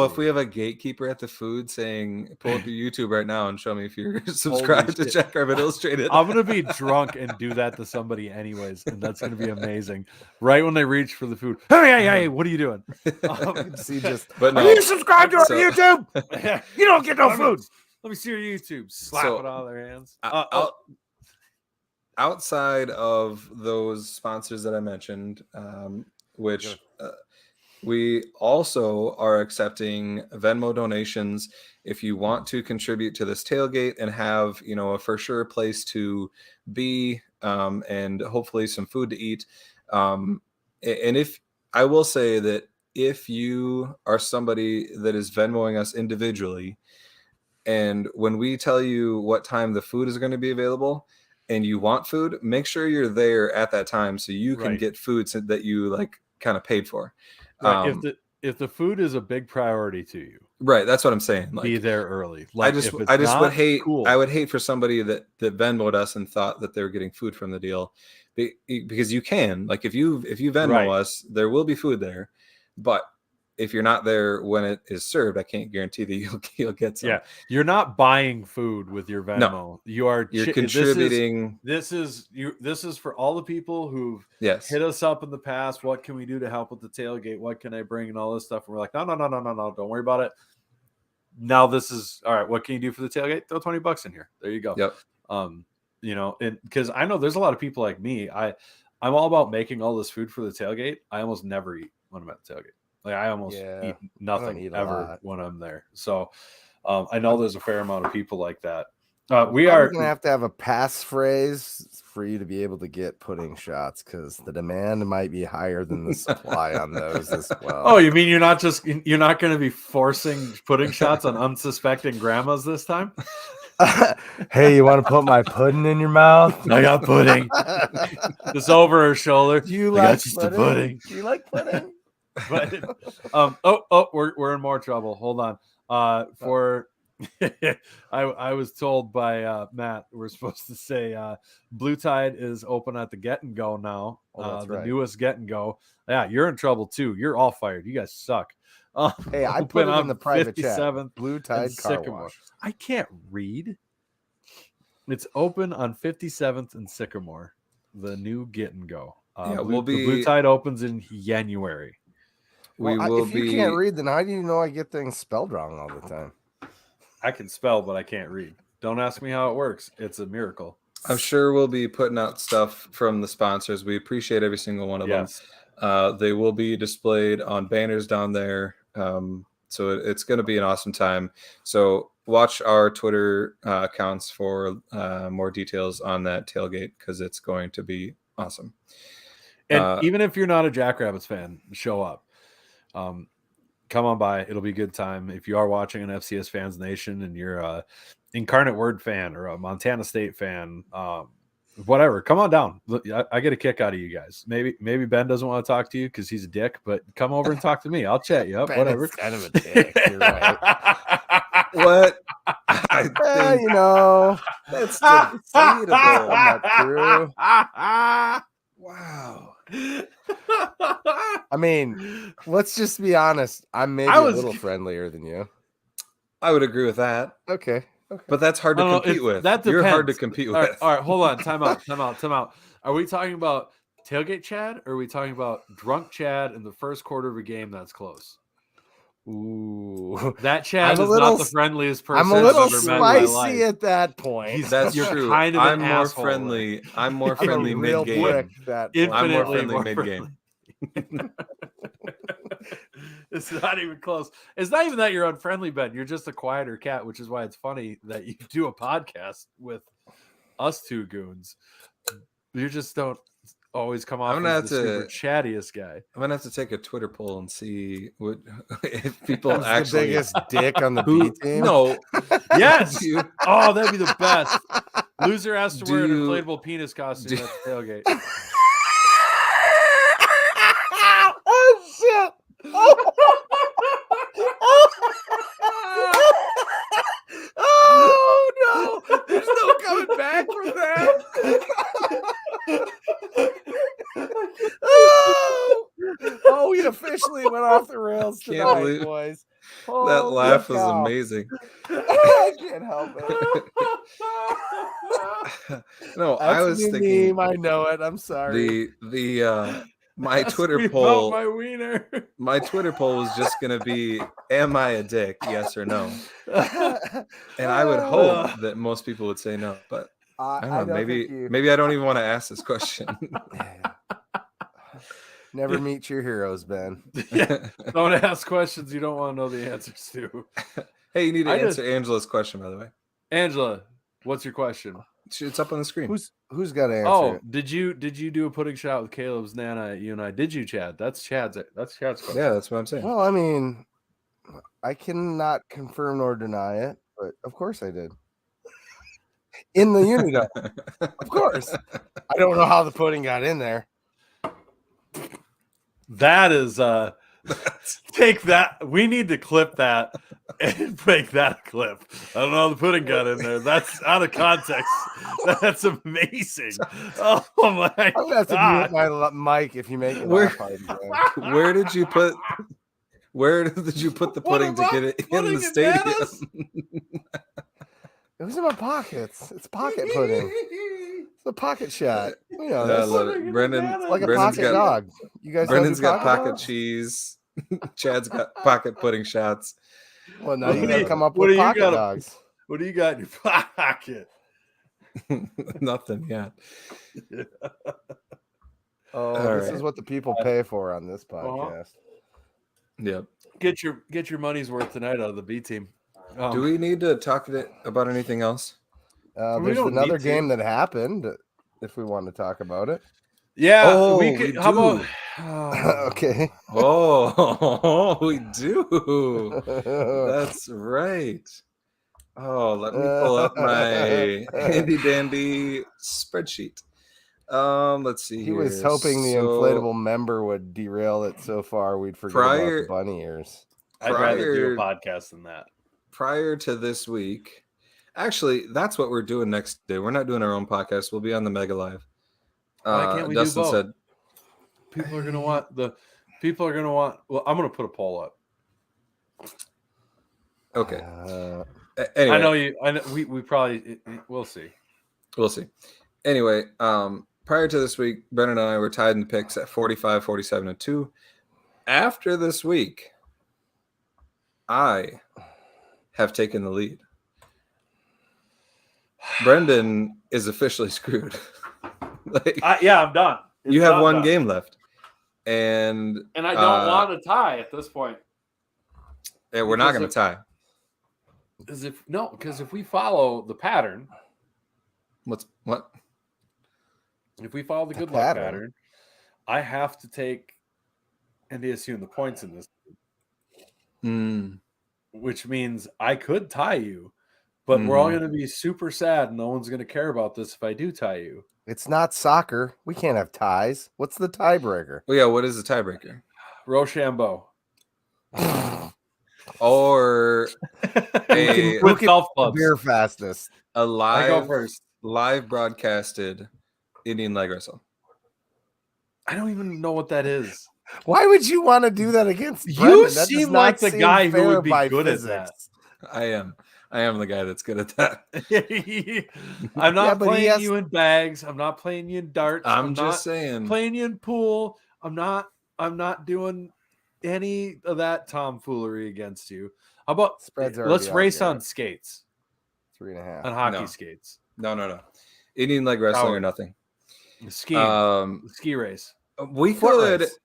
If we have a gatekeeper at the food saying, "Pull up your YouTube right now and show me if you're subscribed to Jack Rabbit Illustrated." I'm gonna be drunk and do that to somebody anyways, and that's gonna be amazing. Right when they reach for the food, hey, what are you doing? Are you subscribed to our YouTube? You don't get no food. Let me see your YouTube. Slap it out of their hands. Outside of those sponsors that I mentioned, which we also are accepting Venmo donations if you want to contribute to this tailgate and have, a for sure place to be and hopefully some food to eat. And if I will say that if you are somebody that is Venmoing us individually, and when we tell you what time the food is going to be available and you want food, make sure you're there at that time so you can Right. get food that you like kind of paid for. Right. If the food is a big priority to you, right, that's what I'm saying. Like, be there early. Like, I if just it's would not, hate cool. I would hate for somebody that Venmoed us and thought that they were getting food from the deal, because you can, like, if you Venmo Right. us, there will be food there, but if you're not there when it is served, I can't guarantee that you'll get some. Yeah, you're not buying food with your Venmo. No. You're contributing. This is for all the people who've Yes. hit us up in the past. What can we do to help with the tailgate? What can I bring and all this stuff? And we're like, no, don't worry about it. Now this is all right. What can you do for the tailgate? Throw $20 in here. There you go. Yep. You know, and because I know there's a lot of people like me. I'm all about making all this food for the tailgate. I almost never eat when I'm at the tailgate. Like, I almost eat nothing ever when I'm there. So I know there's a fair amount of people like that. We are going to have a passphrase for you to be able to get pudding shots, because the demand might be higher than the supply on those as well. Oh, you mean you're not going to be forcing pudding shots on unsuspecting grandmas this time? Hey, you want to put my pudding in your mouth? I got pudding. Just over her shoulder. Do you like pudding? Do you like pudding? But we're in more trouble. Hold on. I was told by Matt, we're supposed to say Blue Tide is open at the Get and Go now. The newest Get and Go. Yeah, you're in trouble too. You're all fired. You guys suck. Hey, I put it in the private chat. Blue Tide Car Sycamore. Wash. I can't read. It's open on 57th and Sycamore. The new Get and Go. The Blue Tide opens in January. If you can't read, then how do you know I get things spelled wrong all the time? I can spell, but I can't read. Don't ask me how it works. It's a miracle. I'm sure we'll be putting out stuff from the sponsors. We appreciate every single one of them. They will be displayed on banners down there. So it's going to be an awesome time. So watch our Twitter accounts for more details on that tailgate, because it's going to be awesome. And even if you're not a Jackrabbits fan, show up. Come on by. It'll be a good time. If you are watching an FCS Fans Nation and you're a Incarnate Word fan or a Montana State fan, whatever, come on down. Look, I get a kick out of you guys. Maybe Ben doesn't want to talk to you because he's a dick, but come over and talk to me. I'll chat you up. Ben whatever. is kind of a dick. You're right. What? You know, that's debatable. Not true. Wow. I mean, let's just be honest. I'm maybe a little friendlier than you. I would agree with that. Okay. But that's hard to compete with. That You're hard to compete with. All right, hold on. Time out. Are we talking about tailgate Chad, or are we talking about drunk Chad in the first quarter of a game that's close? Ooh, that Chad is not the friendliest person. I'm a little I've ever met in my life. spicy at that point. That's true. Kind of I'm more asshole, friendly. I'm more friendly mid game. I'm more friendly mid game. It's not even close. It's not even that you're unfriendly, Ben. You're just a quieter cat, which is why it's funny that you do a podcast with two goons. You just don't always come off as the super chattiest guy. I'm gonna have to take a Twitter poll and see what if people Who's actually the biggest dick on the B team. No, yes. Oh, that'd be the best. Loser has to wear an inflatable penis costume at the tailgate. Oh shit! Oh no! There's no coming back from that. Oh, we officially went off the rails tonight, boys. That laugh was amazing. I can't help it. No, I was thinking. I know it. I'm sorry. My Twitter poll. My wiener. My Twitter poll was just gonna be, "Am I a dick? Yes or no?" And I would hope that most people would say no, but I don't know. Maybe I don't even want to ask this question. Never meet your heroes, Ben. Don't ask questions you don't want to know the answers to. Hey, you need to answer Angela's question, by the way. Angela, what's your question? It's up on the screen. Who's got to answer Oh, it? did you do a pudding shot with Caleb's Nana? You and I? Did you, Chad? That's Chad's question. Yeah, that's what I'm saying. Well, I mean, I cannot confirm nor deny it, but of course I did. In the Unidome, of course. I don't know how the pudding got in there. That is take that. We need to clip that and make that a clip. I don't know how the pudding got in there. That's out of context. That's amazing. Oh my I'm gonna have to God. mute my mic if you make it Where- laugh hard again. Where did you put the pudding to get it in Pudding the and stadium? bananas? It was in my pockets. It's pocket pudding. It's a pocket shot. You know, I that's love Pudding it. and Brendan, bananas. like a Brendan's pocket got dog. You guys Brendan's don't do got pocket dogs? cheese. Chad's got pocket pudding shots. Well, now you What got do to you- come up what with do you pocket got? dogs. What do you got in your pocket? Nothing. Yeah. Oh, All this right. is what the people pay for on this podcast. Yep. Get your money's worth tonight out of the B team. Do we need to talk about anything else? We There's don't another need to. game that happened. If we want to talk about it, Yeah, Oh, we could. we How do. about? Oh. okay. Oh, we do. That's right. Oh, let me pull up my handy dandy spreadsheet. Let's see. He was here. hoping the So, inflatable member would derail it so far we'd forget about Prior- the bunny ears. I'd rather do a prior- podcast than that. Prior to this week, actually, that's what we're doing next day. We're not doing our own podcast. We'll be on the Mega Live. Why can't we do Dustin both? said, People are gonna want the. People are gonna want. Well, I'm gonna put a poll up. okay. Anyway, Anyway, I know you. I know we probably. We'll see. we'll see. Anyway, prior to this week, Brendan and I were tied in the picks at 45, 47, and 2. After this week, I have taken the lead. Brendan is officially screwed. Yeah, I'm done. It's you have done, one done. game left, and and I don't want to tie at this point. yeah, we're not because going to tie. Because if we follow the pattern, What? if we follow the The good luck pattern? pattern, I have to take NDSU in the points in this, which means I could tie you, but we're all Mhm. going to be super sad. And no one's going to care about this if I do tie you. it's not soccer. We can't have ties. What's the tiebreaker? Well, yeah. What is the tiebreaker? Rochambeau. Or a With golf clubs. Beer fastest. a I go live first. live broadcasted Indian leg wrestle. I don't even know what that is. Why would you want to do that against You Brendan? That does seem not like the seem guy who fair would be by good at physics. that. I am the guy that's good at that. I'm not but he playing has- you in bags. I'm not playing you in darts. I'm just not saying. playing you in pool. I'm not doing any of that tomfoolery against you. How about Spreads are let's already out, race on Garrett. skates, 3.5. on hockey No. skates, No. Indian leg wrestling or Howard. nothing. skiing, ski race, We Foot could. race.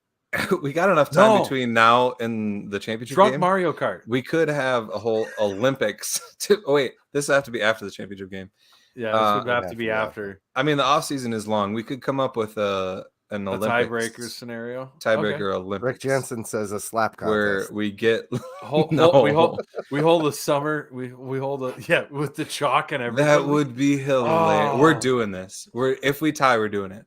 We got enough time No. between now and the championship drunk game. Mario Kart. We could have a whole Olympics. Oh wait, this has to be after the championship game. Yeah, this would have have to to be be after I mean, the off season is long. We could come up with an a Olympics tiebreaker scenario. tiebreaker Olympics. Rick Jensen says a slap where contest. we get No. We hold the summer. We hold with the chalk and everything. that would be hilarious. Oh. We're doing this. If we tie, we're doing it.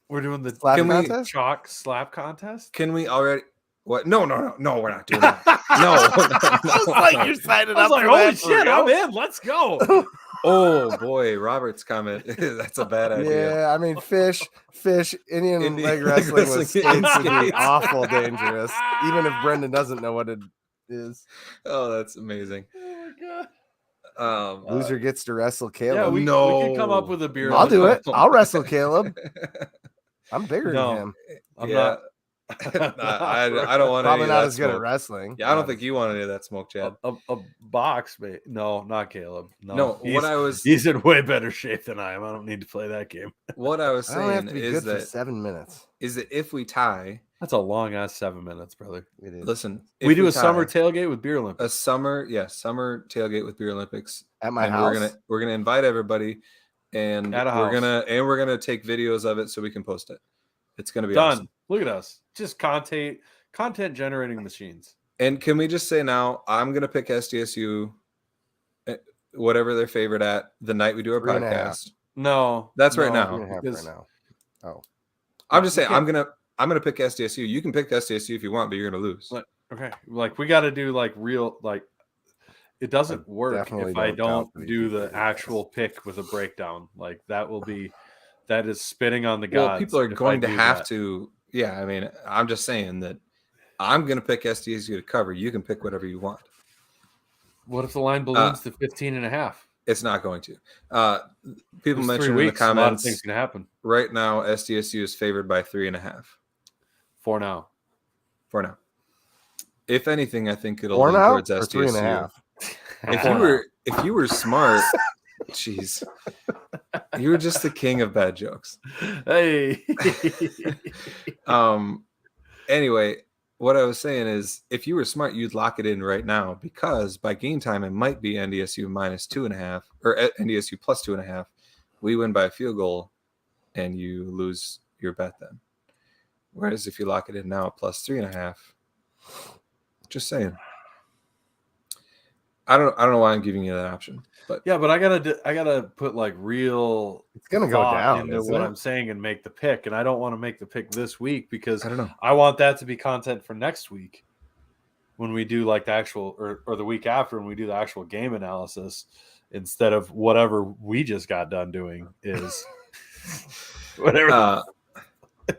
We're doing the Slap Can we- contest? chalk slap contest. Can we already? What? No, we're not doing that. No, I was like, you're signing I was up like, for holy that for shit, real? I'm in. Let's go. Oh boy, Robert's comment. That's a bad idea. Yeah, I mean, fish, Indian Indian leg leg wrestling wrestling with skates would be skates. awful dangerous, even if Brendan doesn't know what it is. Oh, that's amazing. Oh my god. Loser gets to wrestle Yeah, Caleb. we could come up with a beer. I'll do it. No. I'll wrestle Caleb. I'm bigger No. than him. I'm yeah. not. I don't want Probably any not of as that good at smoke. wrestling. Yeah, I don't think you want any of that smoke, Chad. A box, mate. No, not Caleb. No, he's in way better shape than I am. I don't need to play that game. what I was I only have saying to be is good for that 7 minutes. if we tie, That's a long ass 7 minutes, brother. It is listen, We if do a tie, summer tailgate with beer Olympics. summer tailgate with beer Olympics, at my and house. we're gonna invite everybody, and At a we're house. gonna take videos of it so we can post it. It's gonna be Done. awesome. Look at us. Just content generating machines. And can we just say now, I'm gonna pick SDSU, whatever they're favored at, the night we do our 3.5. podcast. No, That's right no, now. 3.5 because- right now. Oh, I'm just saying you I'm gonna pick SDSU. You can pick SDSU if you want, but you're gonna lose. Okay, like we got to do like real like. It doesn't work definitely if I don't doubt don't that he do can the do this. actual pick with a breakdown. Like that is spitting on the Well, gods. people are if going I to do have that. to. Yeah, I mean, I'm just saying that I'm gonna pick SDSU to cover. You can pick whatever you want. What if the line balloons to 15.5? It's not going to. People There's 3 mentioned in the weeks. A lot of things comments can happen. right now. SDSU is favored by 3.5 For now. for now. If anything, I think it'll Four lean now towards or SDSU. 3.5? If you were smart, jeez, you were just the king of bad jokes. Hey. Anyway, what I was saying is, if you were smart, you'd lock it in right now, because by game time it might be NDSU minus 2.5 or NDSU plus 2.5. We win by a field goal, and you lose your bet then. Whereas if you lock it in now at plus 3.5, just saying. I don't know why I'm giving you that option, but Yeah, but I gotta put like real. It's gonna go thought down into isn't what it? I'm saying and make the pick, and I don't want to make the pick this week because I don't know. I want that to be content for next week when we do like the actual or the week after when we do the actual game analysis instead of whatever we just got done doing is whatever.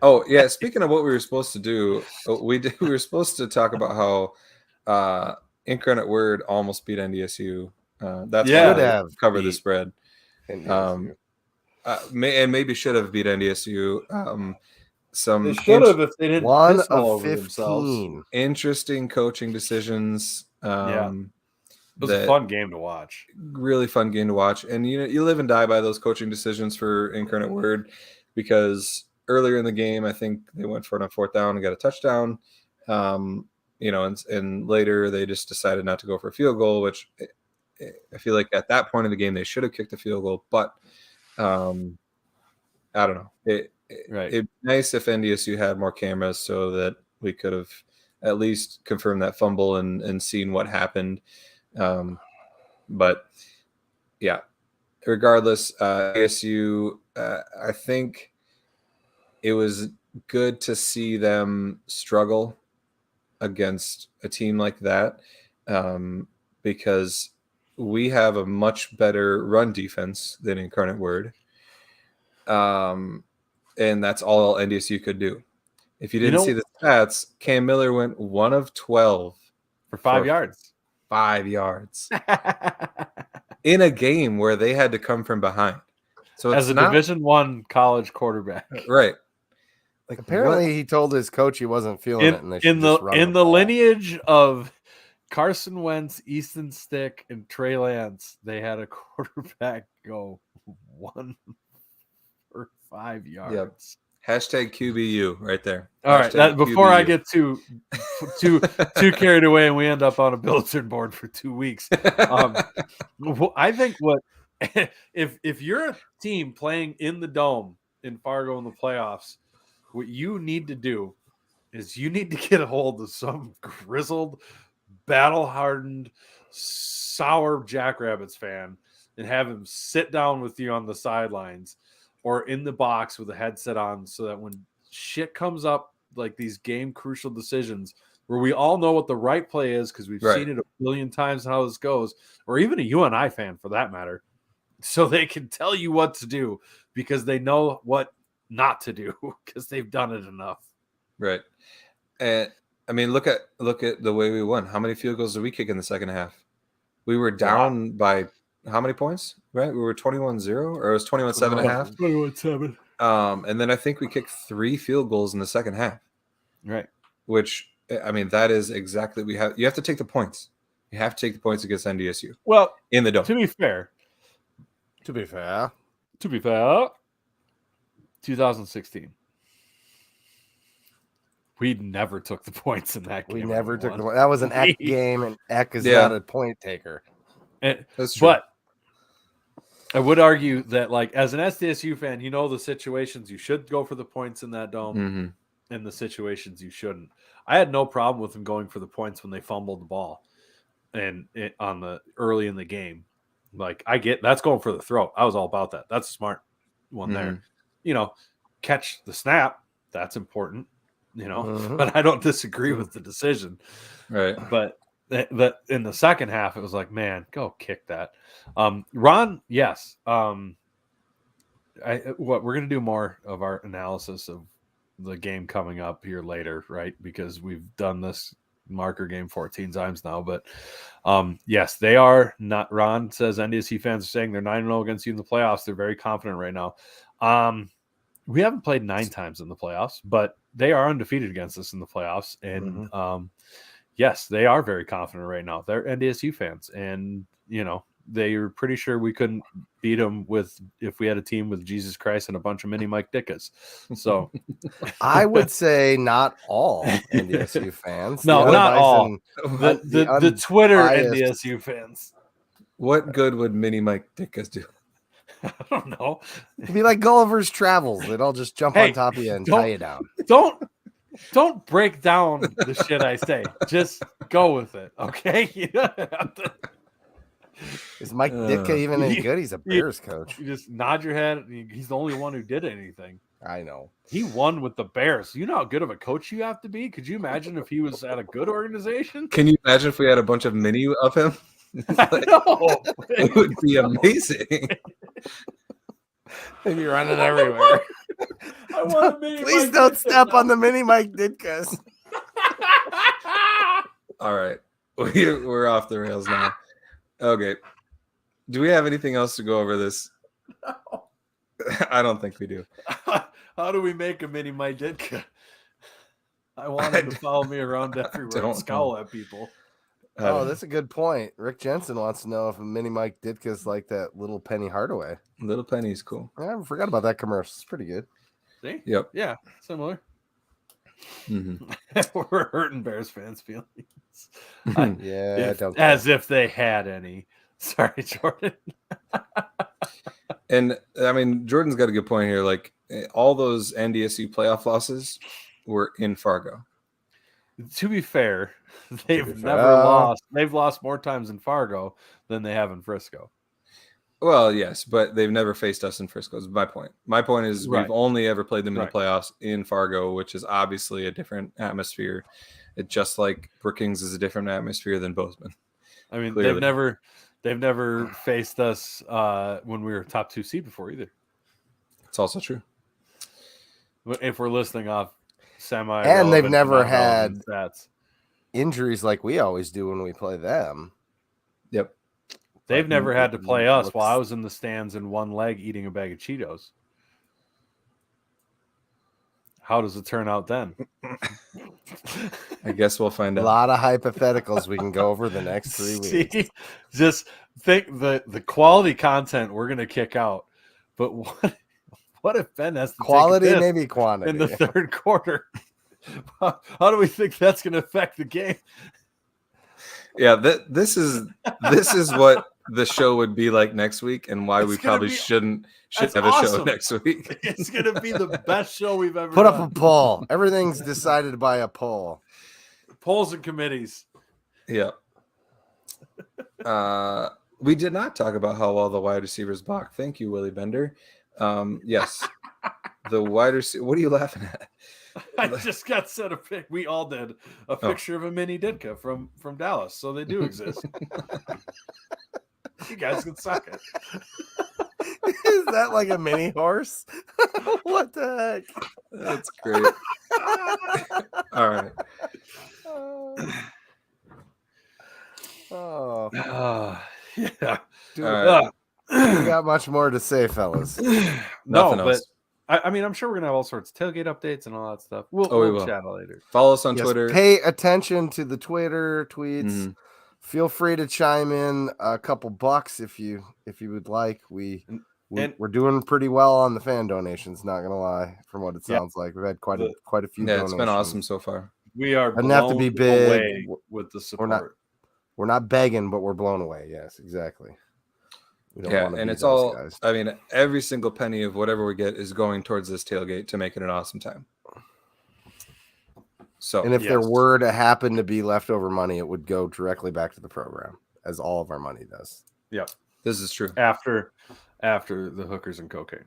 Oh yeah, speaking of what we were supposed to do, we were supposed to talk about how Incarnate Word almost beat NDSU. That's Yeah. why they Have cover the beat spread. NDSU. And maybe should have beat NDSU. They should have if they didn't One piss all of over themselves. 15. interesting coaching decisions. Yeah. It was a fun game to watch. Really fun game to watch, and you live and die by those coaching decisions for Incarnate Word, because earlier in the game I think they went for it on 4th down and got a touchdown. And later they just decided not to go for a field goal, which I feel like at that point in the game they should have kicked a field goal, but I don't know. It'd be nice if NDSU had more cameras so that we could have at least confirmed that fumble and seen what happened. But yeah, regardless, ASU, I think it was good to see them struggle against a team like that, because we have a much better run defense than Incarnate Word. And that's all NDSU could do. If you didn't see the stats, Cam Miller went 1 of 12 for 5 yards. 5 yards in a game where they had to come from behind. So as a Division I college quarterback, right? Like apparently he told his coach he wasn't feeling it, and they in the lineage of Carson Wentz, Easton Stick, and Trey Lance, they had a quarterback go 1 for 5 yards. Yep. Hashtag QBU right there. All right. Before I get too carried away and we end up on a bulletin board for 2 weeks, I think if you're a team playing in the Dome in Fargo in the playoffs, what you need to do is you need to get a hold of some grizzled, battle-hardened, sour Jackrabbits fan and have him sit down with you on the sidelines or in the box with a headset on, so that when shit comes up, like these game crucial decisions where we all know what the right play is because we've seen it a billion times how this goes, or even a UNI fan for that matter, so they can tell you what to do because they know what not to do because they've done it enough. Right. And I mean, look at the way we won. How many field goals did we kick in the second half? We were down by how many points? Right, we were 21-0, or it was 21-7 a half. 21-7. And then I think we kicked 3 field goals in the second half. Right. Which, I mean, that is exactly you have to take the points. You have to take the points against NDSU. Well, in the Dome. To be fair, 2016. We never took the points in that game. We never took the point. That was an Eck game, and Eck is not a point taker. That's true. But I would argue that, like, as an SDSU fan, you know the situations you should go for the points in that dome Mm-hmm. and the situations you shouldn't. I had no problem with them going for the points when they fumbled the ball and on the early in the game. Like, I get that's going for the throat. I was all about that. That's a smart one there. You know, catch the snap. That's important. You know, but I don't disagree with the decision. Right. But that in the second half, it was like, man, go kick that. Ron, yes. What we're gonna do more of our analysis of the game coming up here later, right? Because we've done this marker game 14 times now. But yes, they are not. Ron says NDSU fans are saying they're 9-0 against you in the playoffs. They're very confident right now. We haven't played 9 times in the playoffs, but they are undefeated against us in the playoffs. And yes, they are very confident right now. They're NDSU fans, and you know they are pretty sure we couldn't beat them if we had a team with Jesus Christ and a bunch of mini Mike Dickas. So I would say not all NDSU fans. No, not all. The Twitter unbiased- NDSU fans. What good would Mini Mike Dickas do? I don't know. It'd be like Gulliver's Travels. They'd all just jump on top of you and tie you down. Don't break down the shit I say. Just go with it, okay? You don't have to. Is Mike Ditka even any good? He's a Bears coach. You just nod your head. He's the only one who did anything. I know. He won with the Bears. You know how good of a coach you have to be? Could you imagine if he was at a good organization? Can you imagine if we had a bunch of mini of him? I know. It would be amazing. They'd be running everywhere. I want a mini Please Mike don't Ditka. step on the mini Mike Ditkas. All right. We're off the rails now. Okay. Do we have anything else to go over this? No. I don't think we do. How do we make a mini Mike Ditka? I want him to follow me around everywhere and scowl at people. Oh, that's a good point. Rick Jensen wants to know if a mini Mike Ditka's like that little Penny Hardaway. Little Penny's cool. I forgot about that commercial. It's pretty good. See? Yep. Yeah, similar. Mm-hmm. We're hurting Bears fans' feelings. As if they had any. Sorry, Jordan. And I mean, Jordan's got a good point here. Like all those NDSU playoff losses were in Fargo. To be fair, they've lost. They've lost more times in Fargo than they have in Frisco. Well, yes, but they've never faced us in Frisco. Is my point. My point is we've only ever played them in the playoffs in Fargo, which is obviously a different atmosphere. It just like Brookings is a different atmosphere than Bozeman. I mean, Clearly. they've never faced us when we were top 2 seed before either. It's also true. If we're listing off semi, and they've never had stats. Injuries like we always do when we play them. Yep. They've never had to play us while I was in the stands in one leg eating a bag of Cheetos. How does it turn out then? I guess we'll find A out. lot of hypotheticals we can go over the next 3 weeks. See, just think the quality content we're gonna kick out, but what if Ben has to Quality, take a piss maybe quantity in the third quarter? How do we think that's gonna affect the game? Yeah, this is what the show would be like next week, and why we probably shouldn't have a show next week. It's gonna be the best show we've ever Put done. up a poll. Everything's decided by a poll. Polls and committees. Yeah. We did not talk about how well the wide receivers block. Thank you, Willie Bender. Yes, the wide receiver. What are you laughing at? I just got sent a pic. We all did a picture of a mini Ditka from Dallas, so they do exist. You guys can suck it. Is that like a mini horse? What the heck? That's great. All right. Oh, Yeah. dude, All we got much more to say, fellas. No, Nothing but else. I mean, I'm sure we're gonna have all sorts of tailgate updates and all that stuff. we We'll will. chat later. Follow us on Yes, Twitter. pay attention to the Twitter tweets. Mhm. Feel free to chime in a couple bucks if you would like. We're doing pretty well on the fan donations. Not gonna lie, from what it sounds like, we've had quite a few. Yeah, donations. it's been awesome so far. We are Doesn't have to be blown big. away with the support. We're not begging, but we're blown away. Yes, exactly. We don't Yeah, want to and be it's those all. guys. I mean, every single penny of whatever we get is going towards this tailgate to make it an awesome time. So, And if there Yes. were to happen to be leftover money, it would go directly back to the program, as all of our money does. Yep. this is true. After the hookers and cocaine.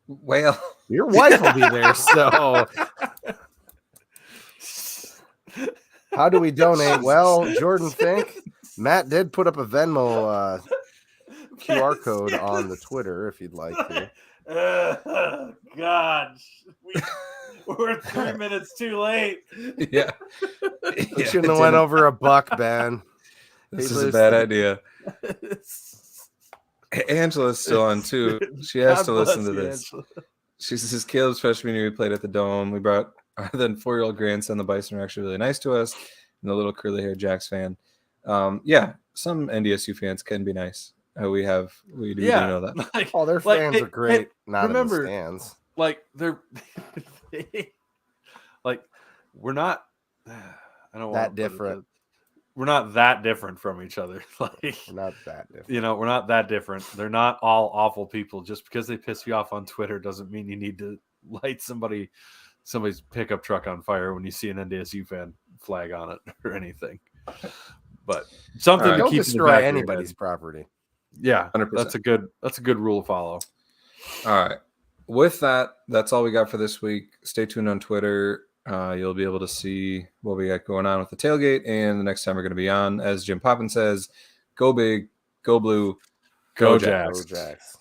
Well, Your wife will be there, so how do we donate? Well, Jordan Fink, Matt did put up a Venmo QR code on the Twitter if you'd like to. Gosh, we're 3 minutes too late. yeah. We shouldn't have went over $1, Ben. This Hey, is a Liz. bad idea. Angela's still on too. She has God to listen bless to you, this. Angela. She says Caleb's freshman year we played at the Dome. We brought our then 4-year-old grandson. The Bison are actually really nice to us. And the little curly haired Jacks fan. Yeah, some NDSU fans can be nice. We do know that. Like, Oh, their like, fans hey, are great. hey, Not remember, in the stands. like they're like we're not. I don't That want to put it different. we're not that different from each other. Like, We're not that different. you know, we're not that different. They're not all awful people. Just because they piss you off on Twitter doesn't mean you need to light somebody's pickup truck on fire when you see an NDSU fan flag on it or anything. But something All right. to Don't keep in the destroy back of your anybody's head. property. Yeah, 100%. that's a good rule to follow. All right. With that, that's all we got for this week. Stay tuned on Twitter. You'll be able to see what we got going on with the tailgate and the next time we're going to be on. As Jim Poppin says, go big, go blue, Go Jacks. Go Jacks.